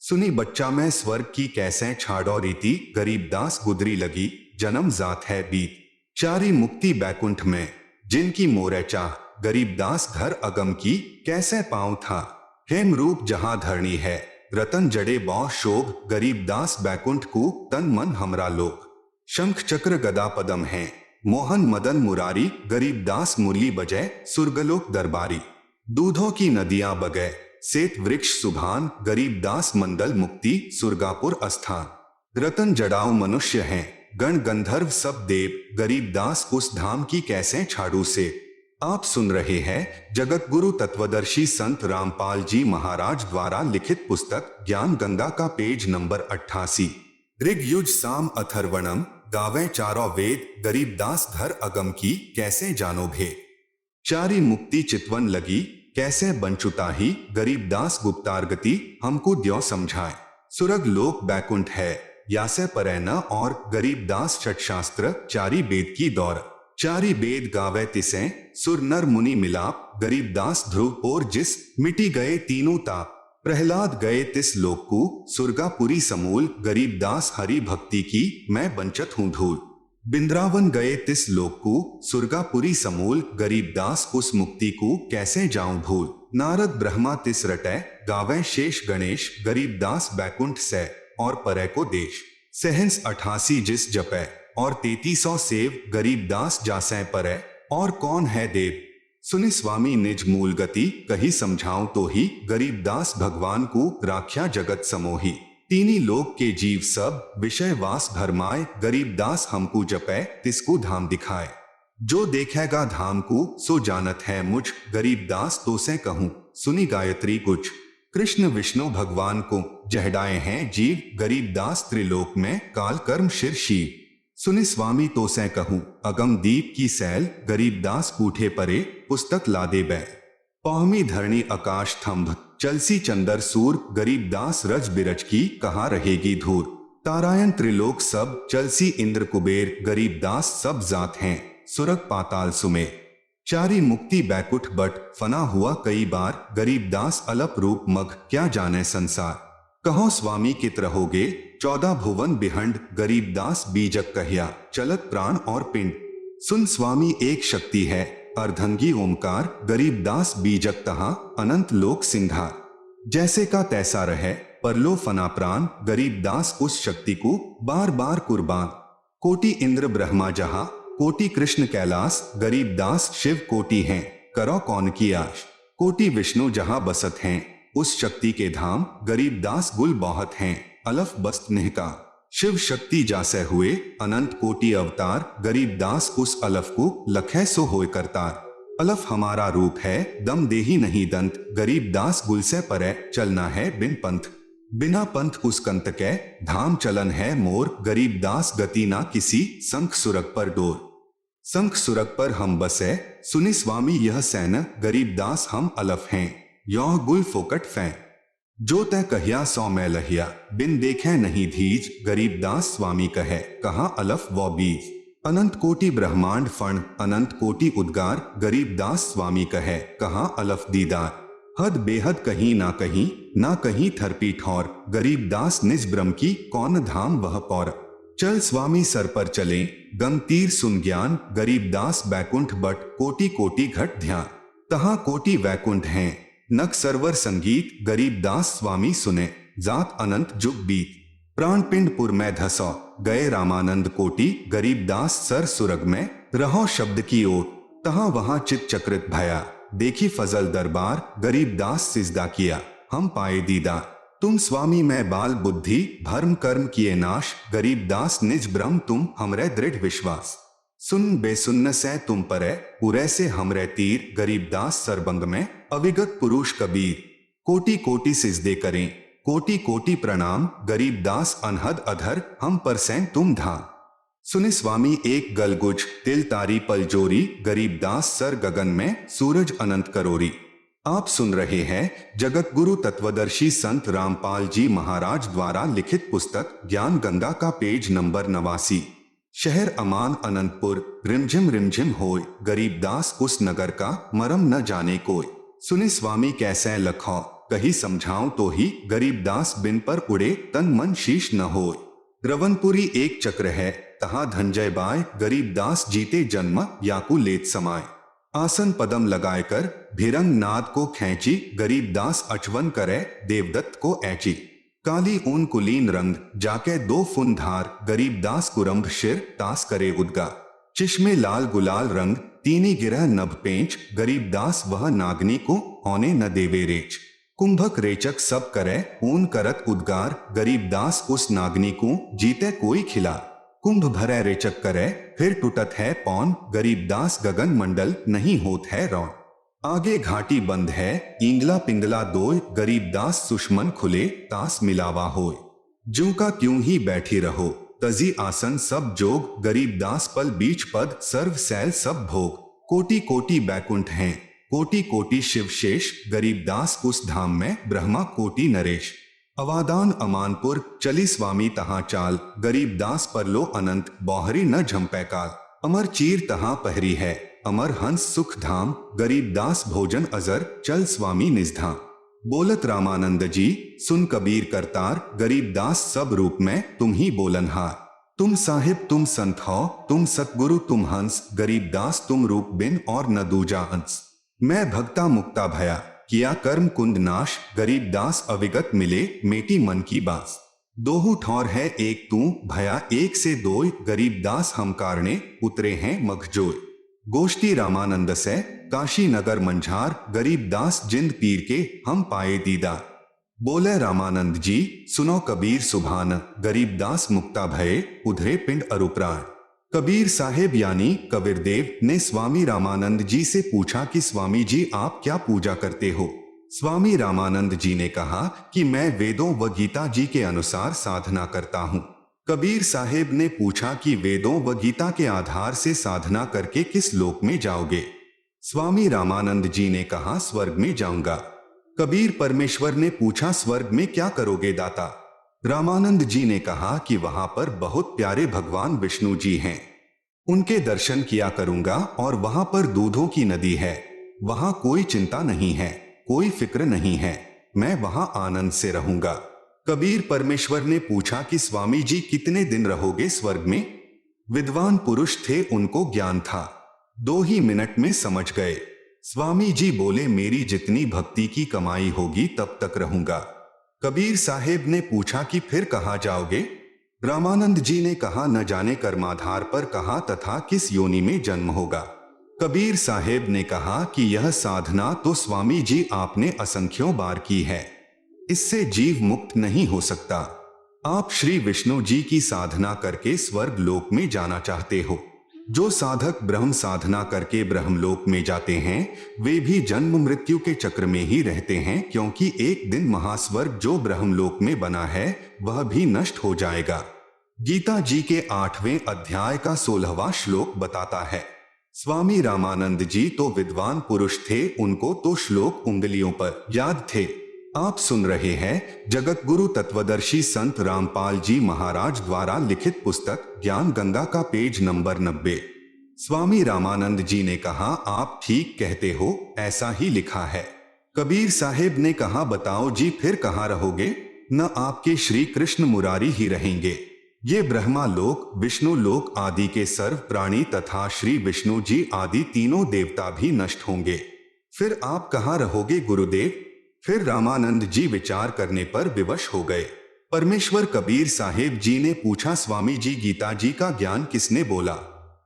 सुनी बच्चा मैं स्वर्ग की कैसे छाड़ो रीति, गरीबदास गुदरी लगी, जन्म जात है बीत। चारी मुक्ति बैकुंठ में, जिनकी मोरे चाह, गरीबदास घर अगम की कैसे पाऊं था। हेम रूप जहां धरणी है, रतन जड़े बौ शोग, गरीबदास बैकुंठ को तन मन हमरा लोग। शंख चक्र गदा पदम है, मोहन मदन मुरारी, गरीबदास मुरली बजय, सुरगलोक दरबारी। दूधों की नदियां बगै, सेत वृक्ष सुभान, गरीबदास मंडल मुक्ति, सुरगापुर अस्थान। रतन जड़ाऊ मनुष्य हैं, गण गंधर्व सब देव, गरीबदास उस धाम की कैसे छाड़ू से। आप सुन रहे हैं जगत गुरु तत्वदर्शी संत रामपाल जी महाराज द्वारा लिखित पुस्तक ज्ञान गंगा का पेज नंबर 88। ऋग युज साम अथर्वणम, गावें चारों वेद, गरीबदास घर अगम की कैसे जानो भेद। चारी मुक्ति चितवन लगी, कैसे बंचुता ही, गरीबदास गुप्तारगति, हमको द्यो समझाए। सुरग लोक बैकुंठ है, यासे परै न और, गरीबदास छठ शास्त्र, चारी वेद की दौर। चारी वेद गावे तिसें, सुर नर मुनि मिलाप, गरीबदास ध्रुव और जिस, मिटी गए तीनों ताप। प्रहलाद गए तिस लोक को, सुरगापुरी समूल, गरीबदास हरि भक्ति की, मैं बंचत हूँ धूल। बिंद्रावन गए तिस लोक को, सुरगापुरी समूल, गरीबदास उस मुक्ति को कैसे जाऊं भूल। नारद ब्रह्मा तिस रटै, गावे शेष गणेश, गरीबदास बैकुंठ से और परै को देश। सहंस 88 जिस जपै और 3300 सेव, गरीबदास जासै परै और कौन है देव। सुनि स्वामी निज मूल गति, कही समझाऊं तो ही, गरीबदास भगवान को राख्या जगत समोही। तीनी लोक के जीव सब, विषय वास भरमाए, गरीबदास हमको जपै, तिसको धाम दिखाए। जो देखेगा धाम को, सो जानत है मुझ, गरीबदास तो से कहूं, सुनी गायत्री कुछ। कृष्ण विष्णु भगवान को जहडाए हैं जीव, गरीबदास त्रिलोक में काल कर्म शिर शीव। सुनि स्वामी तो से कहूं, अगम दीप की सैल, गरीबदास कूठे परे, पुस्तक लादे बै। पौहमी धरणी आकाश थंभ, चलसी चंदर सूर, गरीबदास रज बिरज की, कहाँ रहेगी धूर। तारायण त्रिलोक सब, चलसी इंद्र कुबेर, गरीबदास सब जात हैं, सुरग पाताल सुमेर। चारी मुक्ति बैकुंठ बट, फना हुआ कई बार, गरीबदास अलप रूप मग, क्या जाने संसार। कहो स्वामी कित रहोगे, 14 भुवन बिहंड, गरीबदास बीजक कहिया, चलत प्राण और पिंड। सुन स्वामी एक शक्ति है, अर्धंगी ओमकार, गरीबदास बीजक तहा, अनंत लोक सिंघार। जैसे का तैसा रहे, परलो फना प्राण, गरीबदास उस शक्ति को बार बार कुर्बान। कोटि इंद्र ब्रह्मा जहा, कोटि कृष्ण कैलाश, गरीबदास शिव कोटि हैं, करो कौन की आश। कोटि विष्णु जहां बसत हैं, उस शक्ति के धाम, गरीबदास गुल बहुत हैं, अलफ बस्त निहका। शिव शक्ति जासे हुए, अनंत कोटि अवतार, गरीबदास उस अलफ को लखै सो होय करतार। अलफ हमारा रूप है, दम देही नहीं दंत, गरीबदास गुल से परै, चलना है बिन पंथ। बिना पंथ उस कंत के, धाम चलन है मोर, गरीबदास गति ना किसी, संख सुरग पर डोर। संख सुरग पर हम बसे, सुनि स्वामी यह सैन, गरीबदास हम अलफ हैं, यौह गुल फोकट फै। जो तय कहिया सौ मैं लहिया, बिन देखे नहीं धीज, गरीबदास स्वामी कहे, कहाँ अलफ वो बीज। अनंत कोटि ब्रह्मांड फण, अनंत कोटि उद्गार, गरीबदास स्वामी कहे, कहाँ अलफ दीदार। हद बेहद कहीं ना कहीं थरपी ठौर, गरीबदास निज ब्रह्म की, कौन धाम वह पौर। चल स्वामी सर पर चले, गम तीर सुन ज्ञान, गरीबदास बैकुंठ बट, कोटि कोटि घट ध्यान। तहाँ कोटि वैकुंठ हैं, नक सरवर संगीत, गरीबदास स्वामी सुने, जात अनंत जुग बीत। प्राण पिंडपुर में धसो, गए रामानंद कोटि, गरीबदास सर सुरग में, रहो शब्द की ओर। तहाँ वहां चित चक्रित भया, देखी फजल दरबार, गरीबदास सिजदा किया, हम पाए दीदार। तुम स्वामी में बाल बुद्धि, भर्म कर्म किए नाश, गरीबदास निज ब्रह्म तुम, हमरे दृढ़ विश्वास। सुन बेसुन्न से तुम परे, उरे से हमरे तीर, गरीबदास सरबंग में, अविगत पुरुष कबीर। कोटि कोटि सिजदे करें, कोटि कोटि प्रणाम, गरीबदास अनहद अधर, हम पर सैं तुम धाम। सुनि स्वामी एक गलगुज, तिल तारी पल जोरी, गरीबदास सर गगन में, सूरज अनंत करोरी। आप सुन रहे हैं जगत गुरु तत्वदर्शी संत रामपाल जी महाराज द्वारा लिखित पुस्तक ज्ञान गंगा का पेज नंबर 89। शहर अमान अनंतपुर रिमझिम होय, गरीबदास उस नगर का मरम न जाने कोय। सुने स्वामी कैसे लखो, कही समझाऊं तो ही, गरीबदास बिन पर उड़े तन मन शीश न होय। रवनपुरी एक चक्र है, तहा धनजय बाय, गरीबदास जीते जन्म याकू लेत समाय। आसन पदम लगाकर भिरंग नाद को खैंची, गरीबदास अचवन करे देवदत्त को ऐची। काली ऊन कुलीन रंग जाके दो फुन धार, गरीबदास कुरंभ शिर तास करे उद्गा। चिश्मे लाल गुलाल रंग तीनी गिरह नभ पेंच, गरीबदास वह नागनी को होने न देवे रेच। कुंभक रेचक सब करे ऊन करत उद्गार, गरीबदास उस नागनी को जीते कोई खिला। कुंभ भरे रेचक करे फिर टूटत है पौन, गरीबदास गगन मंडल नहीं होत है रौन। आगे घाटी बंद है इंगला पिंगला दोय, गरीबदास सुषमन खुले तास मिलावा होय। जू का क्यों ही बैठी रहो तजी आसन सब जोग, गरीबदास पल बीच पद सर्व सैल सब भोग। कोटि कोटि बैकुंठ हैं कोटि कोटि शिव शेष, गरीबदास उस धाम में ब्रह्मा कोटि नरेश। अवादान अमानपुर चली स्वामी तहां चाल, गरीबदास पर लो अनंत बौहरी न झंपै काल। अमर चीर तहां पहरी है अमर हंस सुख धाम, गरीबदास भोजन अजर चल स्वामी निजधाम। बोलत रामानंद जी सुन कबीर करतार, गरीबदास सब रूप में तुम ही बोलनहार। तुम साहिब तुम संत हो तुम सतगुरु तुम हंस, गरीबदास तुम रूप बिन और न दूजा अंस। मैं भक्ता मुक्ता भया किया कर्म कुंड नाश, गरीबदास अविगत मिले मेटी मन की बास। दोहु ठौर है एक तू भया एक से दोय, गरीबदास हम कारणे उतरे हैं मखजोय। गोष्ठी रामानंद से काशी नगर मंझार, गरीबदास जिंद पीर के हम पाए दीदार। बोले रामानंद जी सुनो कबीर सुभान, गरीबदास मुक्ता भये उधरे पिंड अरुप्राण। कबीर साहेब यानी कबीरदेव ने स्वामी रामानंद जी से पूछा कि स्वामी जी आप क्या पूजा करते हो। स्वामी रामानंद जी ने कहा कि मैं वेदों व गीता जी के अनुसार साधना करता हूँ। कबीर साहेब ने पूछा कि वेदों व गीता के आधार से साधना करके किस लोक में जाओगे। स्वामी रामानंद जी ने कहा स्वर्ग में जाऊंगा। कबीर परमेश्वर ने पूछा स्वर्ग में क्या करोगे दाता। रामानंद जी ने कहा कि वहां पर बहुत प्यारे भगवान विष्णु जी हैं, उनके दर्शन किया करूंगा और वहां पर दूधों की नदी है, वहां कोई चिंता नहीं है, कोई फिक्र नहीं है, मैं वहां आनंद से रहूंगा। कबीर परमेश्वर ने पूछा कि स्वामी जी कितने दिन रहोगे स्वर्ग में। विद्वान पुरुष थे, उनको ज्ञान था, 2 ही मिनट में समझ गए। स्वामी जी बोले मेरी जितनी भक्ति की कमाई होगी तब तक रहूंगा। कबीर साहेब ने पूछा कि फिर कहाँ जाओगे। रामानंद जी ने कहा न जाने कर्माधार पर कहा तथा किस योनि में जन्म होगा। कबीर साहेब ने कहा कि यह साधना तो स्वामी जी आपने असंख्यों बार की है, इससे जीव मुक्त नहीं हो सकता। आप श्री विष्णु जी की साधना करके स्वर्ग लोक में जाना चाहते हो। जो साधक ब्रह्म साधना करके ब्रह्मलोक में जाते हैं वे भी जन्म मृत्यु के चक्र में ही रहते हैं, क्योंकि एक दिन महास्वर्ग जो ब्रह्मलोक में बना है वह भी नष्ट हो जाएगा। गीता जी के 8वें अध्याय का 16वां श्लोक बताता है। स्वामी रामानंद जी तो विद्वान पुरुष थे, उनको तो श्लोक उंगलियों पर याद थे। आप सुन रहे हैं जगत गुरु तत्वदर्शी संत रामपाल जी महाराज द्वारा लिखित पुस्तक ज्ञान गंगा का पेज नंबर 90। स्वामी रामानंद जी ने कहा आप ठीक कहते हो, ऐसा ही लिखा है। कबीर साहेब ने कहा बताओ जी फिर कहाँ रहोगे। न आपके श्री कृष्ण मुरारी ही रहेंगे, ये ब्रह्मा लोक विष्णु लोक आदि के सर्व प्राणी तथा श्री विष्णु जी आदि तीनों देवता भी नष्ट होंगे, फिर आप कहाँ रहोगे गुरुदेव। फिर रामानंद जी विचार करने पर विवश हो गए। परमेश्वर कबीर साहेब जी ने पूछा स्वामी जी गीता जी का ज्ञान किसने बोला।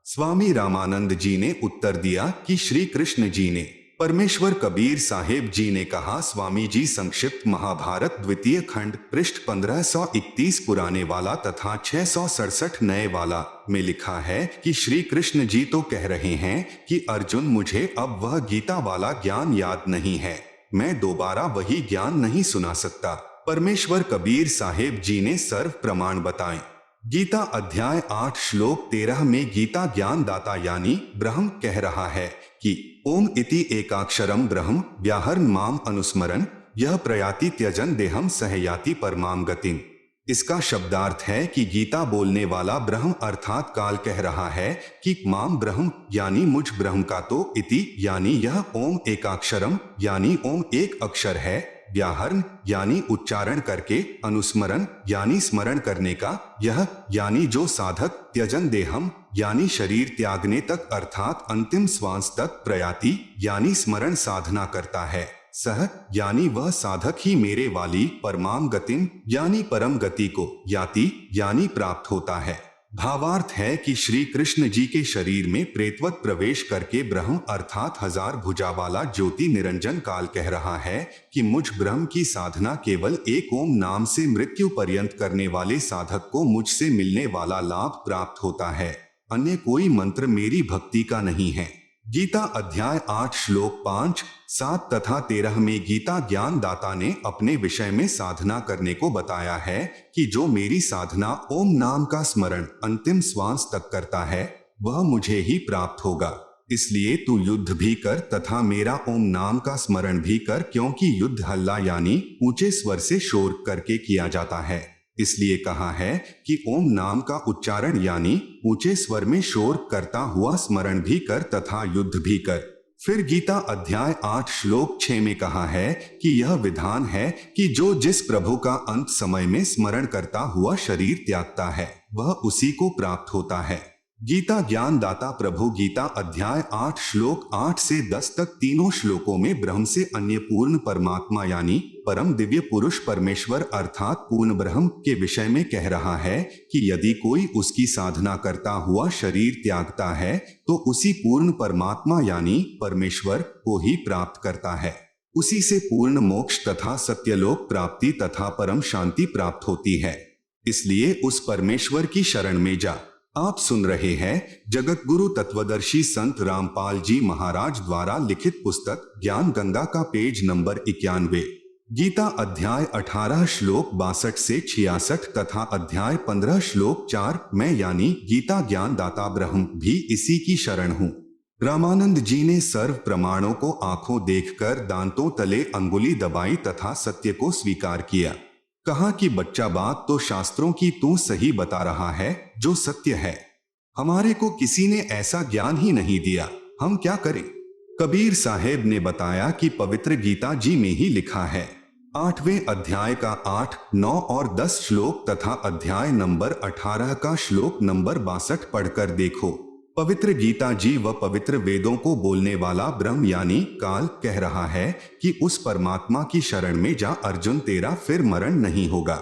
स्वामी रामानंद जी ने उत्तर दिया कि श्री कृष्ण जी ने। परमेश्वर कबीर साहेब जी ने कहा स्वामी जी संक्षिप्त महाभारत द्वितीय खंड पृष्ठ 1531 पुराने वाला तथा 667 नए वाला में लिखा है कि श्री कृष्ण जी तो कह रहे हैं कि अर्जुन मुझे अब वह गीता वाला ज्ञान याद नहीं है, मैं दोबारा वही ज्ञान नहीं सुना सकता। परमेश्वर कबीर साहेब जी ने सर्व प्रमाण बताए। गीता अध्याय 8 श्लोक 13 में गीता ज्ञान दाता यानी ब्रह्म कह रहा है कि ओम इति एकाक्षरम ब्रह्म व्याहरण माम अनुस्मरण यह प्रयाति त्यजन देहम सहयाति परमाम गतिम। इसका शब्दार्थ है कि गीता बोलने वाला ब्रह्म अर्थात काल कह रहा है कि माम ब्रह्म यानी मुझ ब्रह्म का तो इति यानी यह ओम एकाक्षरम यानी ओम एक अक्षर है, व्याहरण यानी उच्चारण करके, अनुस्मरण यानी स्मरण करने का, यह यानी जो साधक त्यजन देहम यानी शरीर त्यागने तक अर्थात अंतिम श्वास तक प्रयाति यानी स्मरण साधना करता है, सह यानी वह साधक ही मेरे वाली परमाम गतिम यानी परम गति को याति यानी प्राप्त होता है। भावार्थ है कि श्री कृष्ण जी के शरीर में प्रेतवत प्रवेश करके ब्रह्म अर्थात हजार भुजा वाला ज्योति निरंजन काल कह रहा है कि मुझ ब्रह्म की साधना केवल एक ओम नाम से मृत्यु पर्यंत करने वाले साधक को मुझसे मिलने वाला लाभ प्राप्त होता है, अन्य कोई मंत्र मेरी भक्ति का नहीं है। गीता अध्याय 8 श्लोक 5, 7 तथा 13 में गीता ज्ञान दाता ने अपने विषय में साधना करने को बताया है कि जो मेरी साधना ओम नाम का स्मरण अंतिम श्वास तक करता है वह मुझे ही प्राप्त होगा। इसलिए तू युद्ध भी कर तथा मेरा ओम नाम का स्मरण भी कर, क्योंकि युद्ध हल्ला यानी ऊंचे स्वर से शोर करके किया जाता है। इसलिए कहा है कि ओम नाम का उच्चारण यानी ऊंचे स्वर में शोर करता हुआ स्मरण भी कर तथा युद्ध भी कर। फिर गीता अध्याय 8 श्लोक 6 में कहा है कि यह विधान है कि जो जिस प्रभु का अंत समय में स्मरण करता हुआ शरीर त्यागता है वह उसी को प्राप्त होता है। गीता ज्ञान दाता प्रभु गीता अध्याय 8 श्लोक 8 से 10 तक तीनों श्लोकों में ब्रह्म से अन्य पूर्ण परमात्मा यानी परम दिव्य पुरुष परमेश्वर अर्थात पूर्ण ब्रह्म के विषय में कह रहा है कि यदि कोई उसकी साधना करता हुआ शरीर त्यागता है तो उसी पूर्ण परमात्मा यानी परमेश्वर को ही प्राप्त करता है। उसी से पूर्ण मोक्ष तथा सत्यलोक प्राप्ति तथा परम शांति प्राप्त होती है। इसलिए उस परमेश्वर की शरण में जा। आप सुन रहे हैं जगत गुरु तत्वदर्शी संत रामपाल जी महाराज द्वारा लिखित पुस्तक ज्ञान गंगा का पेज नंबर 91। गीता अध्याय 18 श्लोक 62 से 66 तथा अध्याय 15 श्लोक 4 मैं यानी गीता ज्ञान दाता ब्रह्म भी इसी की शरण हूँ। रामानंद जी ने सर्व प्रमाणों को आंखों देखकर दांतों तले अंगुली दबाई तथा सत्य को स्वीकार किया। कहा कि बच्चा बात तो शास्त्रों की तू सही बता रहा है जो सत्य है, हमारे को किसी ने ऐसा ज्ञान ही नहीं दिया, हम क्या करें। कबीर साहेब ने बताया कि पवित्र गीता जी में ही लिखा है 8वें अध्याय का 8, 9 और 10 श्लोक तथा अध्याय नंबर 18 का श्लोक नंबर 62 पढ़कर देखो। पवित्र गीता जी व पवित्र वेदों को बोलने वाला ब्रह्म यानी काल कह रहा है कि उस परमात्मा की शरण में जा अर्जुन, तेरा फिर मरण नहीं होगा।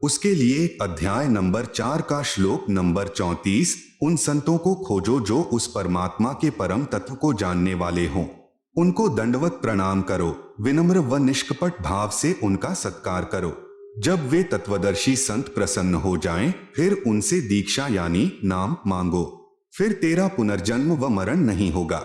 उसके लिए अध्याय नंबर 4 का श्लोक नंबर 34 उन संतों को खोजो जो उस परमात्मा के परम तत्व को जानने वाले हों, उनको दंडवत प्रणाम करो, विनम्र व निष्कपट भाव से उनका सत्कार करो। जब वे तत्वदर्शी संत प्रसन्न हो जाएं, फिर उनसे दीक्षा यानी नाम मांगो, फिर तेरा पुनर्जन्म व मरण नहीं होगा।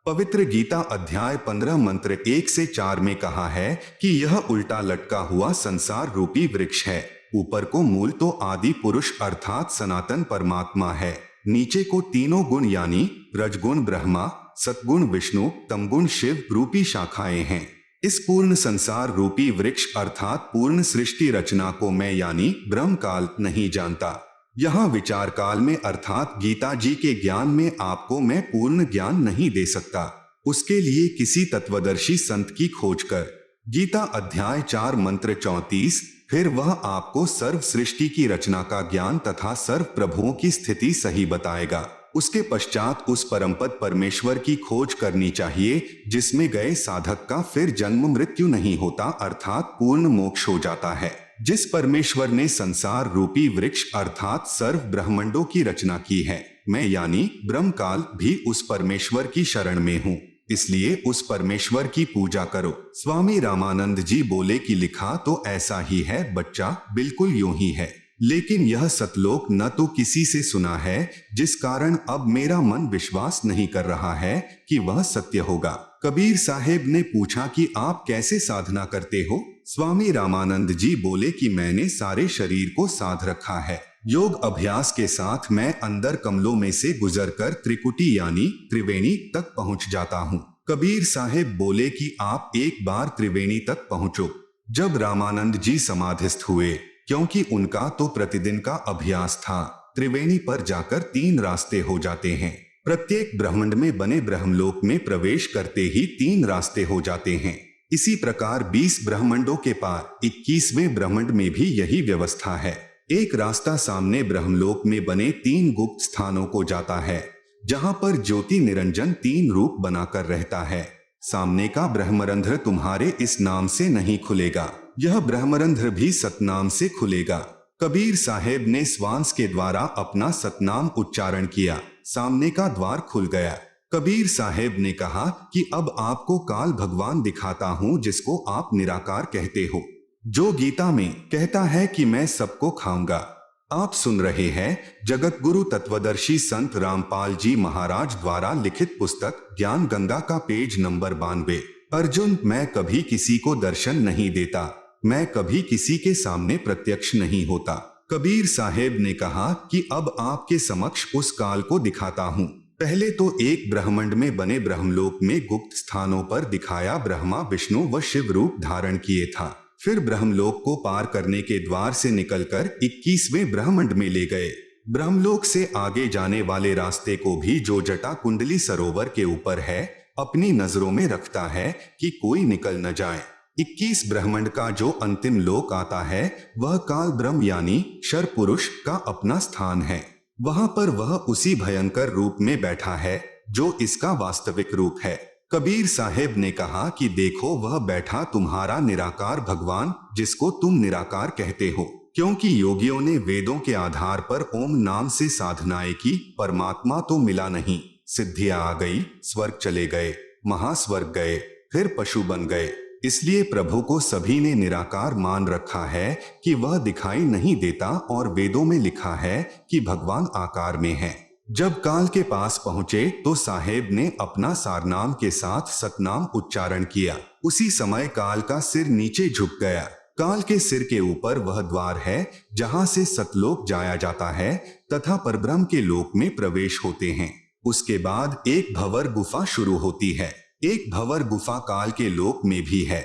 पवित्र गीता अध्याय 15 मंत्र 1 से 4 में कहा है कि यह उल्टा लटका हुआ संसार रूपी वृक्ष है। ऊपर को मूल तो आदि पुरुष अर्थात सनातन परमात्मा है, नीचे को तीनों गुण यानी रजगुण ब्रह्मा, सतगुण विष्णु, तमगुण शिव रूपी शाखाएं हैं। इस पूर्ण संसार रूपी वृक्ष अर्थात पूर्ण सृष्टि रचना को मैं यानी ब्रह्म काल नहीं जानता। यहाँ विचार काल में अर्थात गीता जी के ज्ञान में आपको मैं पूर्ण ज्ञान नहीं दे सकता। उसके लिए किसी तत्वदर्शी संत की खोज कर। गीता अध्याय 4 मंत्र 34 फिर वह आपको सर्व सृष्टि की रचना का ज्ञान तथा सर्व प्रभुओं की स्थिति सही बताएगा। उसके पश्चात उस परमपद परमेश्वर की खोज करनी चाहिए जिसमें गए साधक का फिर जन्म मृत्यु नहीं होता अर्थात पूर्ण मोक्ष हो जाता है। जिस परमेश्वर ने संसार रूपी वृक्ष अर्थात सर्व ब्रह्मांडों की रचना की है, मैं यानी ब्रह्म काल भी उस परमेश्वर की शरण में हूँ। इसलिए उस परमेश्वर की पूजा करो। स्वामी रामानंद जी बोले कि लिखा तो ऐसा ही है बच्चा, बिल्कुल यूं ही है, लेकिन यह सतलोक न तो किसी से सुना है, जिस कारण अब मेरा मन विश्वास नहीं कर रहा है कि वह सत्य होगा। कबीर साहेब ने पूछा कि आप कैसे साधना करते हो? स्वामी रामानंद जी बोले कि मैंने सारे शरीर को साध रखा है। योग अभ्यास के साथ मैं अंदर कमलों में से गुजरकर त्रिकुटी यानी त्रिवेणी तक पहुंच जाता हूं। कबीर साहेब बोले कि आप एक बार त्रिवेणी तक पहुंचो। जब रामानंद जी समाधिस्थ हुए, क्योंकि उनका तो प्रतिदिन का अभ्यास था, त्रिवेणी पर जाकर 3 रास्ते हो जाते हैं। प्रत्येक ब्रह्मांड में बने ब्रह्मलोक में प्रवेश करते ही 3 रास्ते हो जाते हैं। इसी प्रकार 20 ब्रह्मांडों के पार 21वें ब्रह्मांड में भी यही व्यवस्था है। एक रास्ता सामने ब्रह्मलोक में बने 3 गुप्त स्थानों को जाता है, जहां पर ज्योति निरंजन 3 रूप बनाकर रहता है। सामने का ब्रह्मरंध्र तुम्हारे इस नाम से नहीं खुलेगा, यह ब्रह्मरंध्र भी सतनाम से खुलेगा। कबीर साहेब ने श्वास के द्वारा अपना सतनाम उच्चारण किया, सामने का द्वार खुल गया। कबीर साहेब ने कहा कि अब आपको काल भगवान दिखाता हूं, जिसको आप निराकार कहते हो, जो गीता में कहता है कि मैं सबको खाऊंगा। आप सुन रहे हैं जगत गुरु तत्वदर्शी संत रामपाल जी महाराज द्वारा लिखित पुस्तक ज्ञान गंगा का पेज नंबर 92। अर्जुन, मैं कभी किसी को दर्शन नहीं देता, मैं कभी किसी के सामने प्रत्यक्ष नहीं होता। कबीर साहेब ने कहा कि अब आपके समक्ष उस काल को दिखाता हूँ। पहले तो एक ब्रह्मांड में बने ब्रह्मलोक में गुप्त स्थानों पर दिखाया, ब्रह्मा विष्णु व शिव रूप धारण किए था। फिर ब्रह्मलोक को पार करने के द्वार से निकलकर 21वें ब्रह्मांड में ले गए। ब्रह्मलोक से आगे जाने वाले रास्ते को भी, जो जटा कुंडली सरोवर के ऊपर है, अपनी नजरों में रखता है कि कोई निकल न जाए। 21 ब्रह्मांड का जो अंतिम लोक आता है, वह काल ब्रह्म यानी शर पुरुष का अपना स्थान है। वहां पर वह उसी भयंकर रूप में बैठा है जो इसका वास्तविक रूप है। कबीर साहेब ने कहा कि देखो, वह बैठा तुम्हारा निराकार भगवान, जिसको तुम निराकार कहते हो, क्योंकि योगियों ने वेदों के आधार पर ओम नाम से साधनाएं की, परमात्मा तो मिला नहीं। सिद्धियां आ गई, स्वर्ग चले गए, महास्वर्ग गए, फिर पशु बन गए। इसलिए प्रभु को सभी ने निराकार मान रखा है कि वह दिखाई नहीं देता, और वेदों में लिखा है कि भगवान आकार में है। जब काल के पास पहुंचे तो साहेब ने अपना सारनाम के साथ सतनाम उच्चारण किया। उसी समय काल का सिर नीचे झुक गया। काल के सिर के ऊपर वह द्वार है जहां से सतलोक जाया जाता है तथा परब्रह्म के लोक में प्रवेश होते हैं। उसके बाद एक भंवर गुफा शुरू होती है। एक भंवर गुफा काल के लोक में भी है।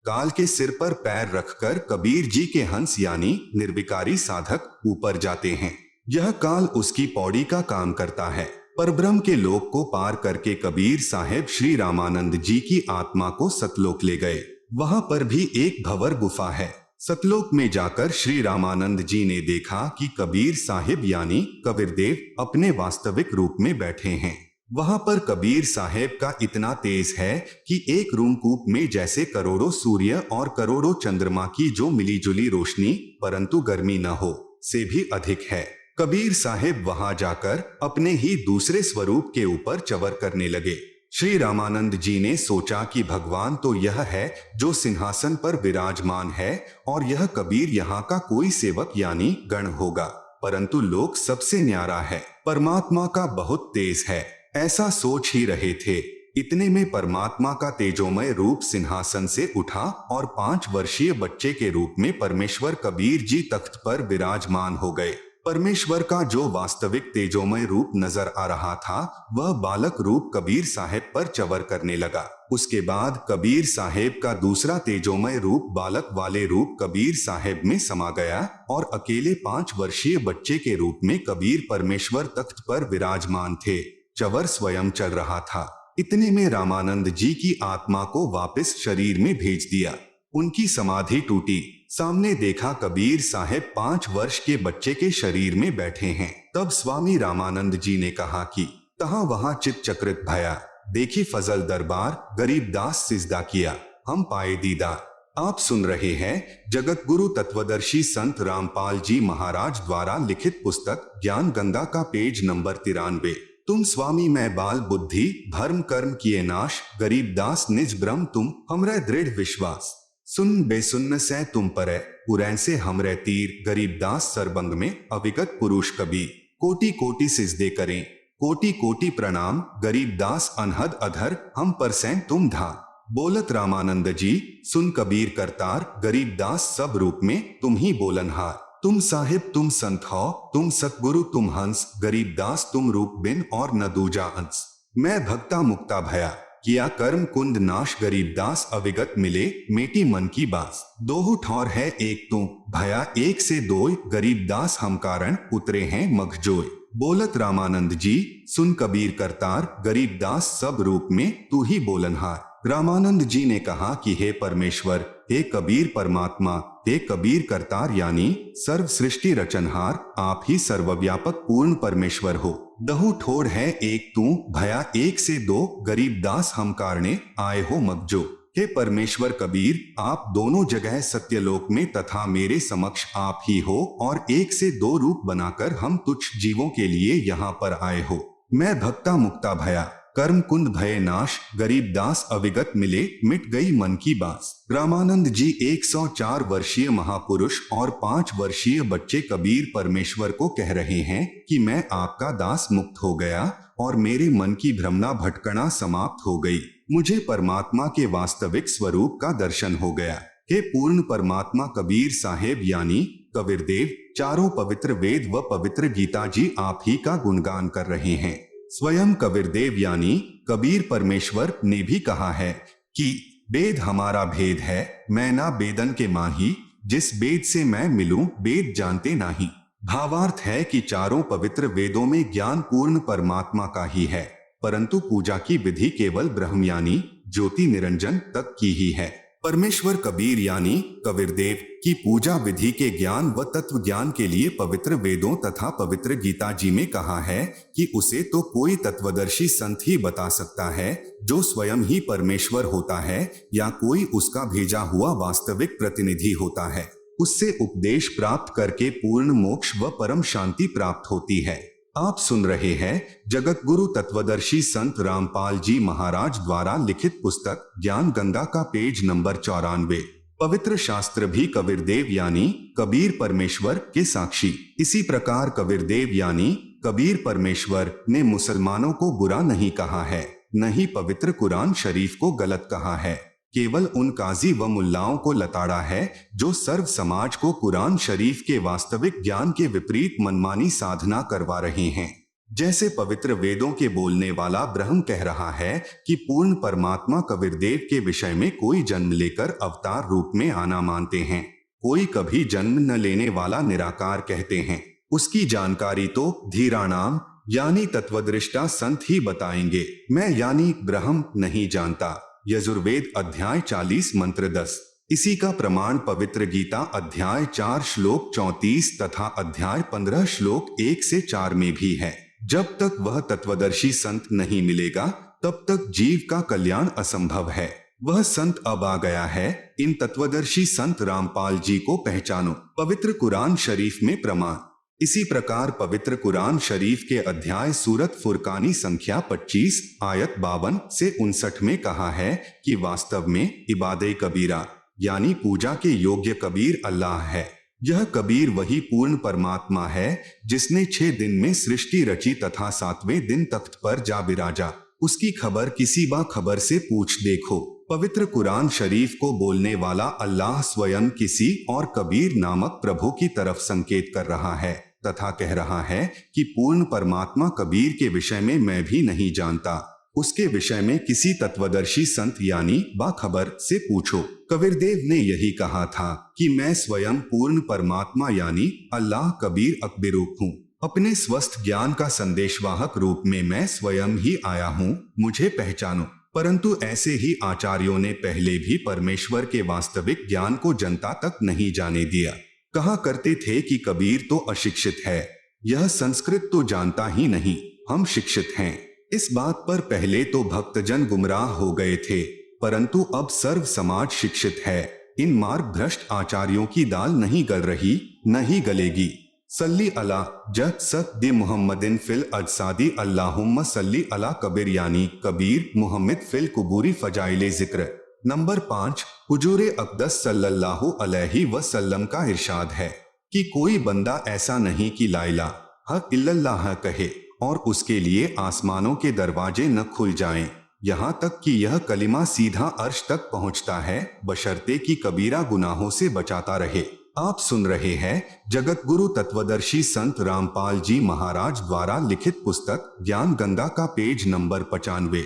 काल के सिर पर पैर रखकर कबीर जी के हंस यानी निर्विकारी साधक ऊपर जाते हैं। यह काल उसकी पौड़ी का काम करता है। परब्रह्म के लोक को पार करके कबीर साहेब श्री रामानंद जी की आत्मा को सतलोक ले गए। वहां पर भी एक भंवर गुफा है। सतलोक में जाकर श्री रामानंद जी ने देखा कि कबीर साहिब यानी कबीरदेव अपने वास्तविक रूप में बैठे हैं। वहां पर कबीर साहेब का इतना तेज है कि एक रूमकूप में जैसे करोड़ों सूर्य और करोड़ों चंद्रमा की जो मिलीजुली रोशनी परंतु गर्मी न हो, से भी अधिक है। कबीर साहेब वहां जाकर अपने ही दूसरे स्वरूप के ऊपर चवर करने लगे। श्री रामानंद जी ने सोचा कि भगवान तो यह है जो सिंहासन पर विराजमान है, और यह कबीर यहाँ का कोई सेवक यानी गण होगा, परंतु लोक सबसे न्यारा है, परमात्मा का बहुत तेज है, ऐसा सोच ही रहे थे। इतने में परमात्मा का तेजोमय रूप सिंहासन से उठा और 5 वर्षीय बच्चे के रूप में परमेश्वर कबीर जी तख्त पर विराजमान हो गए। परमेश्वर का जो वास्तविक तेजोमय रूप नजर आ रहा था, वह बालक रूप कबीर साहेब पर चवर करने लगा। उसके बाद कबीर साहेब का दूसरा तेजोमय रूप बालक वाले रूप कबीर साहेब में समा गया, और अकेले 5 वर्षीय बच्चे के रूप में कबीर परमेश्वर तख्त पर विराजमान थे। चवर स्वयं चल रहा था। इतने में रामानंद जी की आत्मा को वापस शरीर में भेज दिया। उनकी समाधि टूटी। सामने देखा कबीर साहेब 5 वर्ष के बच्चे के शरीर में बैठे हैं। तब स्वामी रामानंद जी ने कहा कि तहाँ वहां चित चक्रित भया, देखी फजल दरबार, गरीबदास सिजदा किया, हम पाए दीदार। आप सुन रहे हैं जगत गुरु तत्वदर्शी संत रामपाल जी महाराज द्वारा लिखित पुस्तक ज्ञान गंगा का पेज नंबर 93। तुम स्वामी मैं बाल बुद्धि भर्म कर्म किए नाश, गरीबदास निज ब्रह्म तुम हमरे दृढ़ विश्वास। सुन बेसुन्न से तुम परे उरै से हमरे तीर, गरीबदास सरबंग में अविगत पुरुष कबीर। कोटि कोटि सिजदे करें, कोटि कोटि प्रणाम, गरीबदास अनहद अधर हम पर से तुम धाम। बोलत रामानंद जी सुन कबीर करतार, गरीबदास सब रूप में तुम ही बोलनहार। तुम साहिब तुम संत हो, तुम सतगुरु तुम हंस, गरीबदास तुम रूप बिन और न दूजा अंश। मैं भक्ता मुक्ता भया, किया कर्म कुंद नाश गरीबदास अविगत मिले मेटी मन की बास। दोहु ठौर है एक तू भया एक से दोय गरीबदास हम कारण उतरे हैं मखजोय। बोलत रामानंद जी सुन कबीर करतार गरीबदास सब रूप में तू ही बोलनहार। रामानंद जी ने कहा कि हे परमेश्वर, हे कबीर परमात्मा, हे कबीर करतार यानी सर्व सृष्टि रचनहार, आप ही सर्वव्यापक पूर्ण परमेश्वर हो। दहु ठोर है एक तू भया एक से दो गरीबदास हम कारणे आए हो मगजो। हे परमेश्वर कबीर, आप दोनों जगह सत्यलोक में तथा मेरे समक्ष आप ही हो और एक से दो रूप बनाकर हम तुच्छ जीवों के लिए यहाँ पर आए हो। मैं भक्ता मुक्ता भया कर्म कुंद भय नाश गरीबदास अविगत मिले मिट गई मन की बास। रामानंद जी 104 वर्षीय महापुरुष और 5 वर्षीय बच्चे कबीर परमेश्वर को कह रहे हैं कि मैं आपका दास मुक्त हो गया और मेरे मन की भ्रमणा भटकना समाप्त हो गई। मुझे परमात्मा के वास्तविक स्वरूप का दर्शन हो गया। हे पूर्ण परमात्मा कबीर साहेब यानी कबीरदेव, चारों पवित्र वेद व पवित्र गीता जी आप ही का गुणगान कर रहे हैं। स्वयं कबीरदेव यानी कबीर परमेश्वर ने भी कहा है कि वेद हमारा भेद है, मैं ना बेदन के माही, जिस वेद से मैं मिलूं वेद जानते नहीं। भावार्थ है कि चारों पवित्र वेदों में ज्ञान पूर्ण परमात्मा का ही है, परंतु पूजा की विधि केवल ब्रह्म यानी ज्योति निरंजन तक की ही है। परमेश्वर कबीर यानी कबीरदेव की पूजा विधि के ज्ञान व तत्व ज्ञान के लिए पवित्र वेदों तथा पवित्र गीता जी में कहा है कि उसे तो कोई तत्वदर्शी संत ही बता सकता है जो स्वयं ही परमेश्वर होता है या कोई उसका भेजा हुआ वास्तविक प्रतिनिधि होता है। उससे उपदेश प्राप्त करके पूर्ण मोक्ष व परम शांति प्राप्त होती है। आप सुन रहे हैं जगत गुरु तत्वदर्शी संत रामपाल जी महाराज द्वारा लिखित पुस्तक ज्ञान गंगा का पेज नंबर 94। पवित्र शास्त्र भी कबीरदेव यानी कबीर परमेश्वर के साक्षी। इसी प्रकार कबीरदेव यानी कबीर परमेश्वर ने मुसलमानों को बुरा नहीं कहा है, न ही पवित्र कुरान शरीफ को गलत कहा है। केवल उन काजी व मुल्लाओं को लताड़ा है जो सर्व समाज को कुरान शरीफ के वास्तविक ज्ञान के विपरीत मनमानी साधना करवा रहे हैं। जैसे पवित्र वेदों के बोलने वाला ब्रह्म कह रहा है कि पूर्ण परमात्मा कबीरदेव के विषय में कोई जन्म लेकर अवतार रूप में आना मानते हैं, कोई कभी जन्म न लेने वाला निराकार कहते हैं। उसकी जानकारी तो धीराणाम यानी तत्वदृष्टा संत ही बताएंगे, मैं यानी ब्रह्म नहीं जानता। यजुर्वेद अध्याय 40 मंत्र 10। इसी का प्रमाण पवित्र गीता अध्याय 4 श्लोक 34 तथा अध्याय 15 श्लोक 1 से 4 में भी है। जब तक वह तत्वदर्शी संत नहीं मिलेगा तब तक जीव का कल्याण असंभव है। वह संत अब आ गया है, इन तत्वदर्शी संत रामपाल जी को पहचानो। पवित्र कुरान शरीफ में प्रमाण। इसी प्रकार पवित्र कुरान शरीफ के अध्याय सूरत फुरकानी संख्या 25 आयत 52 से 59 में कहा है कि वास्तव में इबादे कबीरा यानी पूजा के योग्य कबीर अल्लाह है। यह कबीर वही पूर्ण परमात्मा है जिसने 6 दिन में सृष्टि रची तथा 7वें दिन तख्त पर जा विराजा। उसकी खबर किसी बा खबर से पूछ देखो। पवित्र कुरान शरीफ को बोलने वाला अल्लाह स्वयं किसी और कबीर नामक प्रभु की तरफ संकेत कर रहा है तथा कह रहा है कि पूर्ण परमात्मा कबीर के विषय में मैं भी नहीं जानता, उसके विषय में किसी तत्वदर्शी संत यानी बाखबर से पूछो। कबीरदेव ने यही कहा था कि मैं स्वयं पूर्ण परमात्मा यानी अल्लाह कबीर अकबरूप हूँ। अपने स्वस्थ ज्ञान का संदेशवाहक रूप में मैं स्वयं ही आया हूँ, मुझे पहचानो। परंतु ऐसे ही आचार्यों ने पहले भी परमेश्वर के वास्तविक ज्ञान को जनता तक नहीं जाने दिया। कहा करते थे कि कबीर तो अशिक्षित है, यह संस्कृत तो जानता ही नहीं, हम शिक्षित हैं। इस बात पर पहले तो भक्तजन गुमराह हो गए थे, परंतु अब सर्व समाज शिक्षित है। इन मार्ग भ्रष्ट आचार्यों की दाल नहीं गल रही, न ही गलेगी। सल्ली अला जद सद मुहम्मदिन फिल अजसादी अल्लाहुम्मा सल्ली अला कबीर यानी कबीर मुहम्मद फिल कुबूरी फजाइले जिक्र। नंबर 5 हुजूर अक़दस सल्लल्लाहु अलैहि वसल्लम का इरशाद है कि कोई बंदा ऐसा नहीं कि ला इलाहा इल्लल्लाह कहे और उसके लिए आसमानों के दरवाजे न खुल जाएं, यहाँ तक कि यह कलिमा सीधा अर्श तक पहुँचता है, बशर्ते कि कबीरा गुनाहों से बचाता रहे। आप सुन रहे हैं जगत गुरु तत्वदर्शी संत रामपाल जी महाराज द्वारा लिखित पुस्तक ज्ञान गंगा का पेज नंबर 95।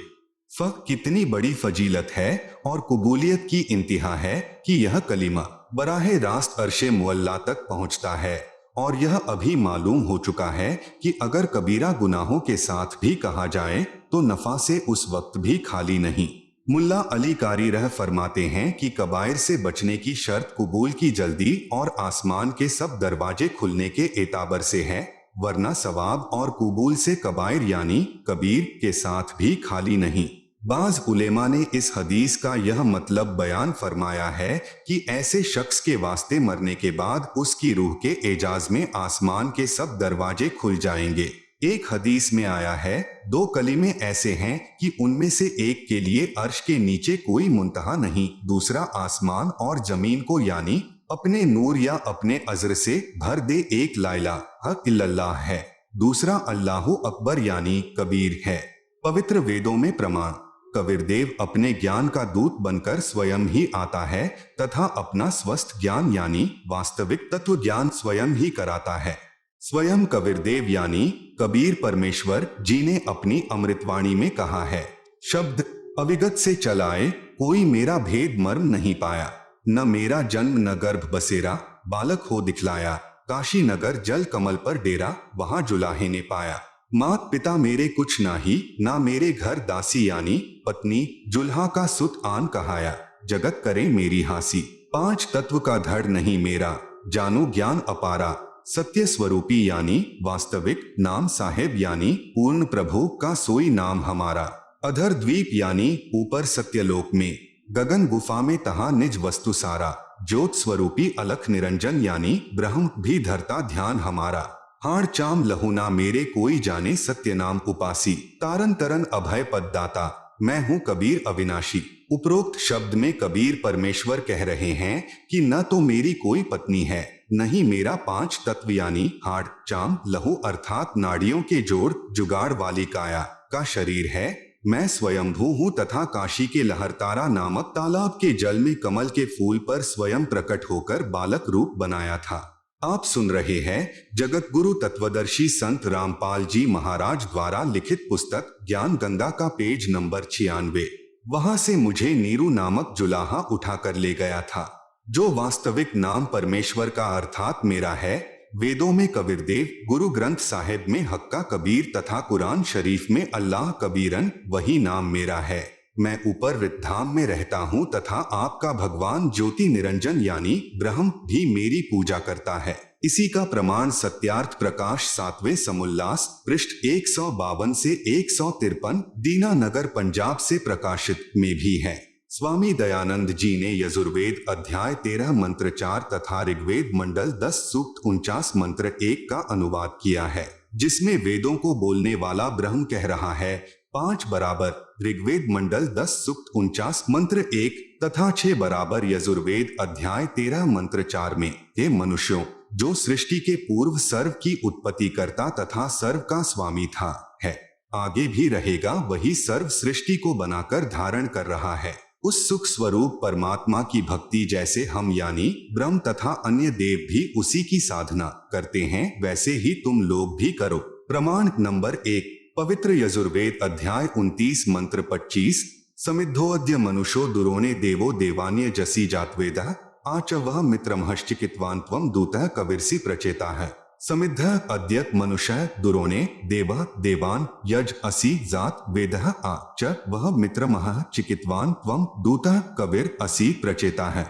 कितनी बड़ी फजीलत है और कबूलियत की इंतहा है कि यह कलीमा बराह रास्त अर्शे मुअल्ला तक पहुंचता है। और यह अभी मालूम हो चुका है कि अगर कबीरा गुनाहों के साथ भी कहा जाए तो नफा से उस वक्त भी खाली नहीं। मुल्ला अली कारी रह फरमाते हैं कि कबायर से बचने की शर्त कबूल की जल्दी और आसमान के सब दरवाजे खुलने के एताबर से है, वरना सवाब और कबूल से कबायर यानी कबीर के साथ भी खाली नहीं। बाज उलेमा ने इस हदीस का यह मतलब बयान फरमाया है कि ऐसे शख्स के वास्ते मरने के बाद उसकी रूह के एजाज में आसमान के सब दरवाजे खुल जाएंगे। एक हदीस में आया है, 2 कलीमे ऐसे हैं कि उनमें से एक के लिए अर्श के नीचे कोई मुंतहा नहीं, दूसरा आसमान और जमीन को यानी अपने नूर या अपने अज़र से भर दे एक ला इलाहा इल्लल्लाह है, दूसरा अल्लाहु अकबर यानी कबीर है। पवित्र वेदों में प्रमाण, कबीरदेव अपने ज्ञान का दूत बनकर स्वयं ही आता है तथा अपना स्वस्थ ज्ञान यानी वास्तविक तत्व ज्ञान स्वयं ही कराता है। स्वयं कबीरदेव यानी कबीर परमेश्वर जी ने अपनी अमृतवाणी में कहा है, शब्द अविगत से चलाए कोई मेरा भेद मर्म नहीं पाया, न मेरा जन्म न गर्भ बसेरा, बालक हो दिखलाया, काशी नगर जल कमल पर डेरा, वहां जुलाहे ने पाया। मात पिता मेरे कुछ नाही, ना मेरे घर दासी यानी पत्नी, जुल्हा का सुत आन कहाया, जगत करे मेरी हासी। 5 तत्व का धड़ नहीं मेरा, जानो ज्ञान अपारा, सत्य स्वरूपी यानी वास्तविक, नाम साहेब यानी पूर्ण प्रभु का सोई नाम हमारा। अधर द्वीप यानी ऊपर सत्यलोक में, गगन गुफा में तहा निज वस्तु सारा, ज्योत स्वरूपी अलख निरंजन यानी ब्रह्म भी धरता ध्यान हमारा। हाड़ चाम लहुना मेरे कोई जाने सत्य नाम उपासी, तारन तरन अभय पद दाता, मैं हूँ कबीर अविनाशी। उपरोक्त शब्द में कबीर परमेश्वर कह रहे हैं कि न तो मेरी कोई पत्नी है, नहीं मेरा 5 तत्व यानी हाड़ चाम लहू अर्थात नाड़ियों के जोड़ जुगाड़ वाली काया का शरीर है। मैं स्वयंभू हूँ तथा काशी के लहरतारा नामक तालाब के जल में कमल के फूल पर स्वयं प्रकट होकर बालक रूप बनाया था। आप सुन रहे हैं जगत गुरु तत्वदर्शी संत रामपाल जी महाराज द्वारा लिखित पुस्तक ज्ञान गंगा का पेज नंबर 96। वहां से मुझे नीरू नामक जुलाहा उठाकर ले गया था, जो वास्तविक नाम परमेश्वर का अर्थात मेरा है। वेदों में कबीरदेव, गुरु ग्रंथ साहिब में हक्का कबीर तथा कुरान शरीफ में अल्लाह कबीरन, वही नाम मेरा है। मैं ऊपर रिद्धाम में रहता हूँ तथा आपका भगवान ज्योति निरंजन यानी ब्रह्म भी मेरी पूजा करता है। इसी का प्रमाण सत्यार्थ प्रकाश 7वें समुल्लास पृष्ठ 152 से 153 दीनानगर पंजाब से प्रकाशित में भी है। स्वामी दयानंद जी ने यजुर्वेद अध्याय 13 मंत्र 4 तथा ऋग्वेद मंडल 10 सूक्त 49 मंत्र 1 का अनुवाद किया है, जिसमें वेदों को बोलने वाला ब्रह्म कह रहा है 5 बराबर ऋग्वेद मंडल 10 सूक्त 49 मंत्र 1 तथा 6 बराबर यजुर्वेद अध्याय 13 मंत्र 4 में, हे मनुष्यों, जो सृष्टि के पूर्व सर्व की उत्पत्ति करता तथा सर्व का स्वामी था, है, आगे भी रहेगा, वही सर्व सृष्टि को बनाकर धारण कर रहा है। उस सुख स्वरूप परमात्मा की भक्ति जैसे हम यानी ब्रह्म तथा अन्य देव भी उसी की साधना करते हैं, वैसे ही तुम लोग भी करो। प्रमाण नंबर 1, पवित्र यजुर्वेद अध्याय 29 मंत्र 25, समिद्धोऽद्य मनुष्यो दुरोणे देवो देवान्य जसी जातवेदः आच वह मित्रमहश्चिकित्वान् त्वं दूतः कविर्षि प्रचेता है। समिद्ध अद्य मनुष्य दुरोणे देवः देवान यज असि जात वेदः आ च वह मित्रमः चिकित्वान त्वं दूतः कविर असि प्रचेता है।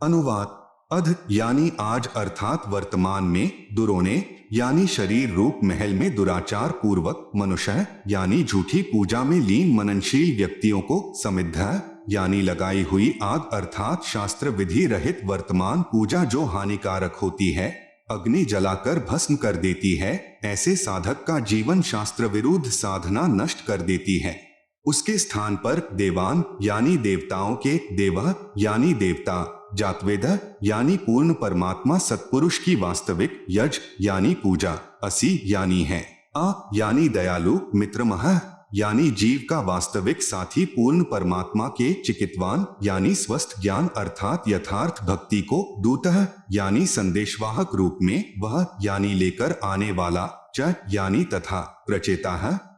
अनुवाद, अध यानी आज अर्थात वर्तमान में, दुरोणे यानी शरीर रूप महल में दुराचार पूर्वक, मनुष्य यानी झूठी पूजा में लीन मननशील व्यक्तियों को, समिद्ध यानी लगाई हुई आग अर्थात शास्त्र विधि रहित वर्तमान पूजा जो हानिकारक होती है, अग्नि जलाकर भस्म कर देती है, ऐसे साधक का जीवन शास्त्र विरुद्ध साधना नष्ट कर देती है। उसके स्थान पर देवान यानी देवताओं के, देवः यानी देवता, जातवेद यानी पूर्ण परमात्मा सत्पुरुष की वास्तविक, यज यानी पूजा, असी यानी है, आ यानी दयालु, मित्रमः यानी जीव का वास्तविक साथी पूर्ण परमात्मा के, चिकित्वान यानी स्वस्थ ज्ञान अर्थात यथार्थ भक्ति को, दूतः यानी संदेशवाहक रूप में, वह यानी लेकर आने वाला, च यानी तथा, प्रचेता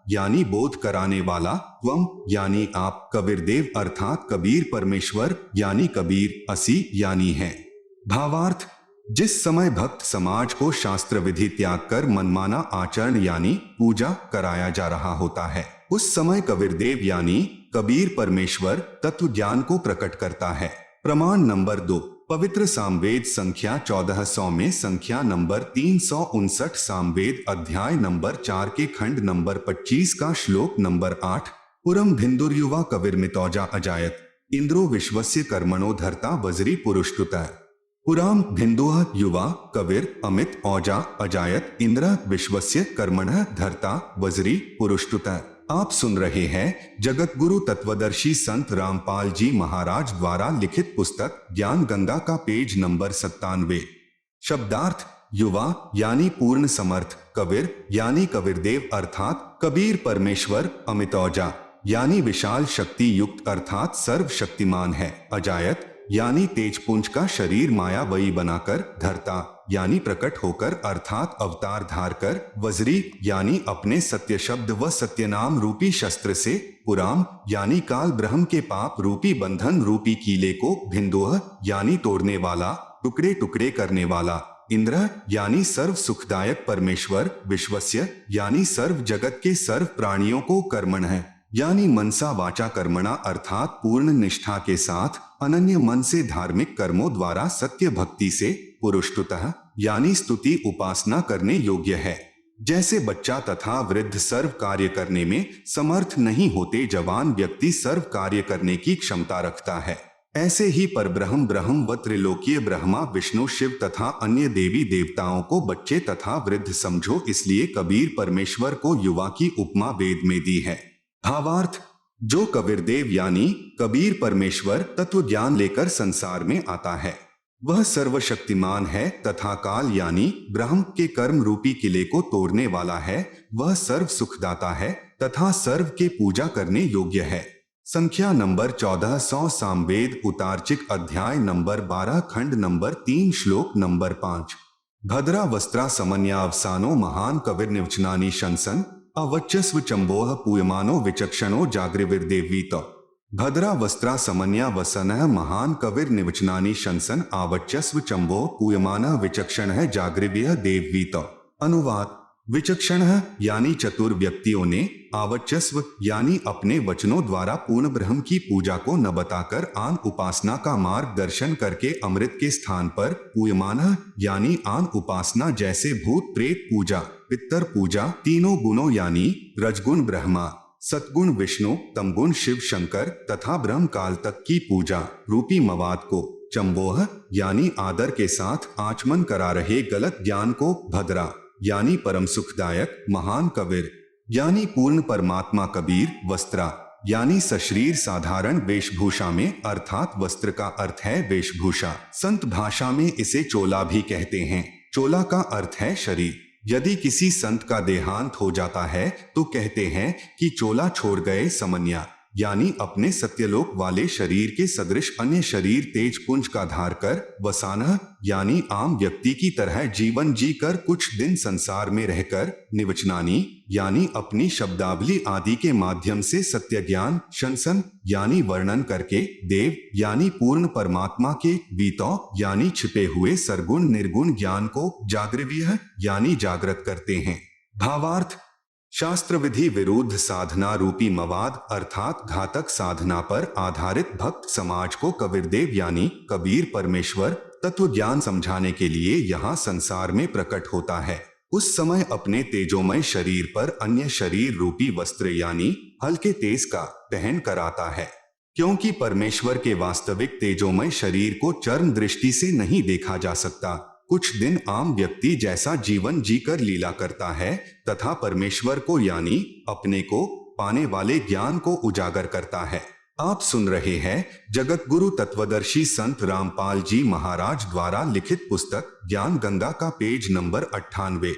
यानी बोध कराने वाला, त्वम यानी आप, कबीरदेव अर्थात कबीर परमेश्वर यानी कबीर, असी यानी है। भावार्थ, जिस समय भक्त समाज को शास्त्र विधि त्याग कर मनमाना आचरण यानी पूजा कराया जा रहा होता है, उस समय कबीरदेव यानी कबीर परमेश्वर तत्व ज्ञान को प्रकट करता है। प्रमाण नंबर 2, पवित्र सामवेद संख्या 1400 में संख्या नंबर 359, सामवेद अध्याय नंबर 4 के खंड नंबर 25 का श्लोक नंबर 8, पुरम भिन्दुर्युवा कविर्मितौजा अजायत, इंद्रो विश्वस्य कर्मणो धर्ता वज्री पुरुषतुतः। पुराम भिन्दुः युवा कविर अमित औजा अजायत इंद्र विश्वस्य कर्मणः धर्ता वज्री पुरुषतुतः। आप सुन रहे हैं जगत गुरु तत्वदर्शी संत रामपाल जी महाराज द्वारा लिखित पुस्तक ज्ञान गंगा का पेज नंबर 97। शब्दार्थ, युवा यानी पूर्ण समर्थ, कबीर यानी कबीरदेव अर्थात कबीर परमेश्वर, अमितौजा यानी विशाल शक्ति युक्त अर्थात सर्वशक्तिमान है, अजायत यानी तेजपुंज का शरीर मायावयी बनाकर, धरता यानी प्रकट होकर अर्थात अवतार धार कर, वज्री यानी अपने सत्य शब्द व सत्य नाम रूपी शस्त्र से, पुराम यानी काल ब्रह्म के पाप रूपी बंधन रूपी कीले को, भिन्दुः यानी तोड़ने वाला, टुकड़े टुकड़े करने वाला, इंद्र यानी सर्व सुखदायक परमेश्वर, विश्वस्य यानी सर्व जगत के सर्व प्राणियों को, कर्मण है यानी मनसा वाचा कर्मणा अर्थात पूर्ण निष्ठा के साथ अनन्य मन से धार्मिक कर्मों द्वारा सत्य भक्ति से, पुरुषतुतः यानी स्तुति उपासना करने योग्य है। जैसे बच्चा तथा वृद्ध सर्व कार्य करने में समर्थ नहीं होते, जवान व्यक्ति सर्व कार्य करने की क्षमता रखता है, ऐसे ही परब्रह्म ब्रह्म व त्रिलोकीय ब्रह्मा विष्णु शिव तथा अन्य देवी देवताओं को बच्चे तथा वृद्ध समझो, इसलिए कबीर परमेश्वर को युवा की उपमा वेद में दी है। भावार्थ, जो कबीरदेव यानी कबीर परमेश्वर तत्व ज्ञान लेकर संसार में आता है, वह सर्वशक्तिमान है तथा काल यानी ब्रह्म के कर्म रूपी किले को तोड़ने वाला है, वह सर्व सुखदाता है तथा सर्व के पूजा करने योग्य है। संख्या नंबर 1400 सामवेद उतार्चिक अध्याय नंबर 12 खंड नंबर 3 श्लोक नंबर 5। भद्रा वस्त्रा समन्यावसानो महान कविर्निवचनानि शंसन अवच्चस्व चंबोह पूयमानो विचक्षणो जागृविर्देवीत। भद्रा वस्त्रा समन्या वसनः महान कविर्निवचनानि शंसन आवच्चस्व चंबोह पूयमानः विचक्षणः जागृव्यः देववीत। अनुवाद, विचक्षण यानी चतुर व्यक्तियों ने, आवच्चस्व यानी अपने वचनों द्वारा पूर्ण ब्रह्म की पूजा को न बताकर आन उपासना का मार्गदर्शन करके अमृत के स्थान पर, पूयमानः यानी आन उपासना जैसे भूत प्रेत पूजा, पितर पूजा, तीनों गुणों यानी रजगुण ब्रह्मा, सतगुण विष्णु, तमगुण शिव शंकर तथा ब्रह्म काल तक की पूजा रूपी मवाद को, चंबोह यानी आदर के साथ आचमन करा रहे गलत ज्ञान को, भद्रा यानी परम सुखदायक महान कबीर यानी पूर्ण परमात्मा कबीर, वस्त्रा यानी सशरीर साधारण वेशभूषा में, अर्थात वस्त्र का अर्थ है वेशभूषा, संत भाषा में इसे चोला भी कहते हैं। चोला का अर्थ है शरीर। यदि किसी संत का देहांत हो जाता है तो कहते हैं कि चोला छोड़ गए समन्या, यानी अपने सत्यलोक वाले शरीर के सदृश अन्य शरीर तेज पुंज का धार कर, वसानह यानी आम व्यक्ति की तरह जीवन जी कर कुछ दिन संसार में रहकर, निवचनानी यानी अपनी शब्दावली आदि के माध्यम से सत्य ज्ञान, शंसन यानी वर्णन करके, देव यानी पूर्ण परमात्मा के, वीतौ यानी छिपे हुए सरगुण निर्गुण ज्ञान को, जागृव्य यानी जागृत करते हैं। भावार्थ, शास्त्र विधि विरुद्ध साधना रूपी मवाद अर्थात घातक साधना पर आधारित भक्त समाज को कबीरदेव यानी कबीर परमेश्वर तत्व ज्ञान समझाने के लिए यहाँ संसार में प्रकट होता है। उस समय अपने तेजोमय शरीर पर अन्य शरीर रूपी वस्त्र यानी हल्के तेज का पहन कर आता है, क्योंकि परमेश्वर के वास्तविक तेजोमय शरीर को चर्म दृष्टि से नहीं देखा जा सकता। कुछ दिन आम व्यक्ति जैसा जीवन जीकर लीला करता है तथा परमेश्वर को यानी अपने को पाने वाले ज्ञान को उजागर करता है। आप सुन रहे हैं जगत गुरु तत्वदर्शी संत रामपाल जी महाराज द्वारा लिखित पुस्तक ज्ञान गंगा का पेज नंबर 98।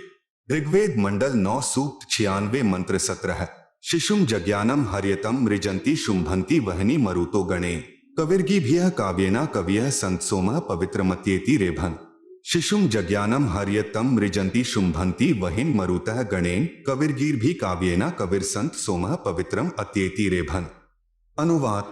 ऋग्वेद मंडल 9 सूक्त 96 मंत्र 17। शिशुम जज्ञानम हर्यतम मृजंती शुंभंती वहनी मरुतो गणे कविर्गिभ्यः काव्येना कवियः संत सोमः पवित्रमत्येति रेभन। शिशुम जज्ञानम हर्यतम मृजंती शुंभंती वहिन मरुतः गणेन कविर्गीर भी काव्येना कविर संत सोमः पवित्रम अत्येति रेभन। अनुवाद।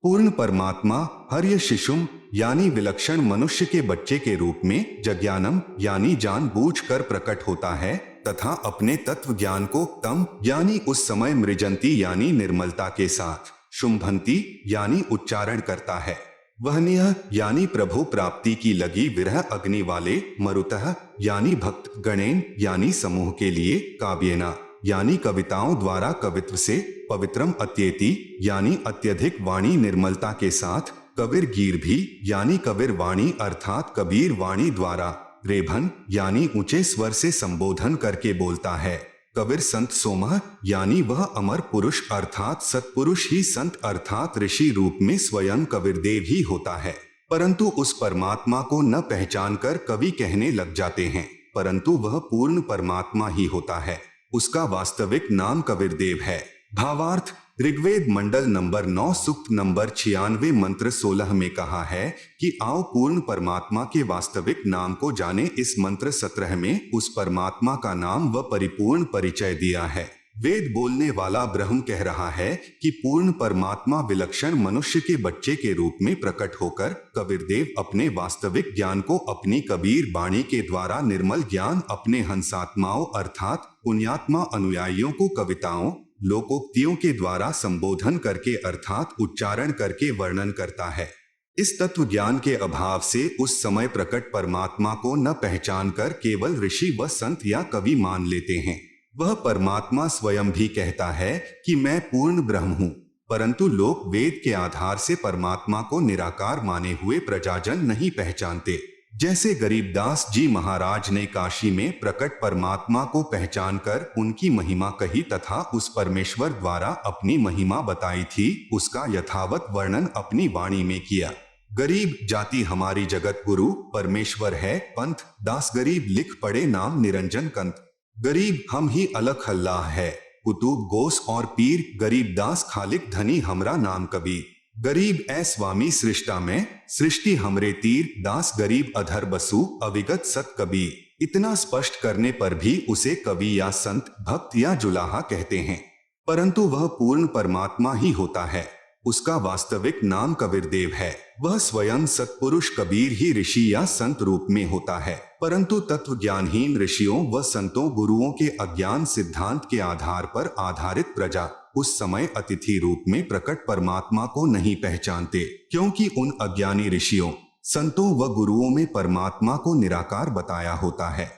पूर्ण परमात्मा हर्य शिशुम यानी विलक्षण मनुष्य के बच्चे के रूप में जज्ञानम यानी जानबूझकर प्रकट होता है तथा अपने तत्व ज्ञान को तम यानी उस समय मृजंती यानी निर्मलता के साथ, शुंभंती यानी उच्चारण करता है, वहनीय यानी प्रभु प्राप्ति की लगी विरह अग्नि वाले, मरुतः यानी भक्त, गणेन यानी समूह के लिए, काव्येना यानी कविताओं द्वारा कवित्व से, पवित्रम अत्येति यानी अत्यधिक वाणी निर्मलता के साथ, कबीर गीर भी यानी कबीर वाणी अर्थात कबीर वाणी द्वारा, रेभन यानी ऊंचे स्वर से संबोधन करके बोलता है, कबीर संत सोमः यानी वह अमर पुरुष अर्थात सत्पुरुष ही संत अर्थात ऋषि रूप में स्वयं कबीरदेव ही होता है। परंतु उस परमात्मा को न पहचानकर कवि कहने लग जाते हैं, परंतु वह पूर्ण परमात्मा ही होता है। उसका वास्तविक नाम कबीरदेव है। भावार्थ। ऋग्वेद मंडल नंबर 9 सूक्त नंबर 96 मंत्र 16 में कहा है कि आओ पूर्ण परमात्मा के वास्तविक नाम को जाने। इस मंत्र 17 में उस परमात्मा का नाम व परिपूर्ण परिचय दिया है। वेद बोलने वाला ब्रह्म कह रहा है कि पूर्ण परमात्मा विलक्षण मनुष्य के बच्चे के रूप में प्रकट होकर कबीरदेव अपने वास्तविक ज्ञान को अपनी कबीर वाणी के द्वारा निर्मल ज्ञान अपने हंसात्माओं अर्थात पुण्यात्मा अनुयायियों को कविताओं लोकोक्तियों के द्वारा संबोधन करके अर्थात उच्चारण करके वर्णन करता है। इस तत्व ज्ञान के अभाव से उस समय प्रकट परमात्मा को न पहचान कर केवल ऋषि व संत या कवि मान लेते हैं। वह परमात्मा स्वयं भी कहता है कि मैं पूर्ण ब्रह्म हूँ, परंतु लोग वेद के आधार से परमात्मा को निराकार माने हुए प्रजाजन नहीं पहचानते। जैसे गरीबदास जी महाराज ने काशी में प्रकट परमात्मा को पहचानकर उनकी महिमा कही तथा उस परमेश्वर द्वारा अपनी महिमा बताई थी, उसका यथावत वर्णन अपनी वाणी में किया। गरीब जाति हमारी जगत गुरु परमेश्वर है पंथ, दास गरीब लिख पड़े नाम निरंजन कंत। गरीब हम ही अलख अल्लाह है, कुतुब गोस और पीर, गरीब दास खालिक धनी हमरा नाम कबीर। गरीब ऐ स्वामी सृष्टा में, सृष्टि हमरे तीर, दास गरीब अधर बसु अविगत सत कबीर। इतना स्पष्ट करने पर भी उसे कवि या संत, भक्त या जुलाहा कहते हैं, परंतु वह पूर्ण परमात्मा ही होता है। उसका वास्तविक नाम कबीरदेव है। वह स्वयं सत्पुरुष कबीर ही ऋषि या संत रूप में होता है, परंतु तत्व ज्ञानहीन ऋषियों व संतों गुरुओं के अज्ञान सिद्धांत के आधार पर आधारित प्रजा उस समय अतिथि रूप में प्रकट परमात्मा को नहीं पहचानते, क्योंकि उन अज्ञानी ऋषियों संतों व गुरुओं में परमात्मा को निराकार बताया होता है।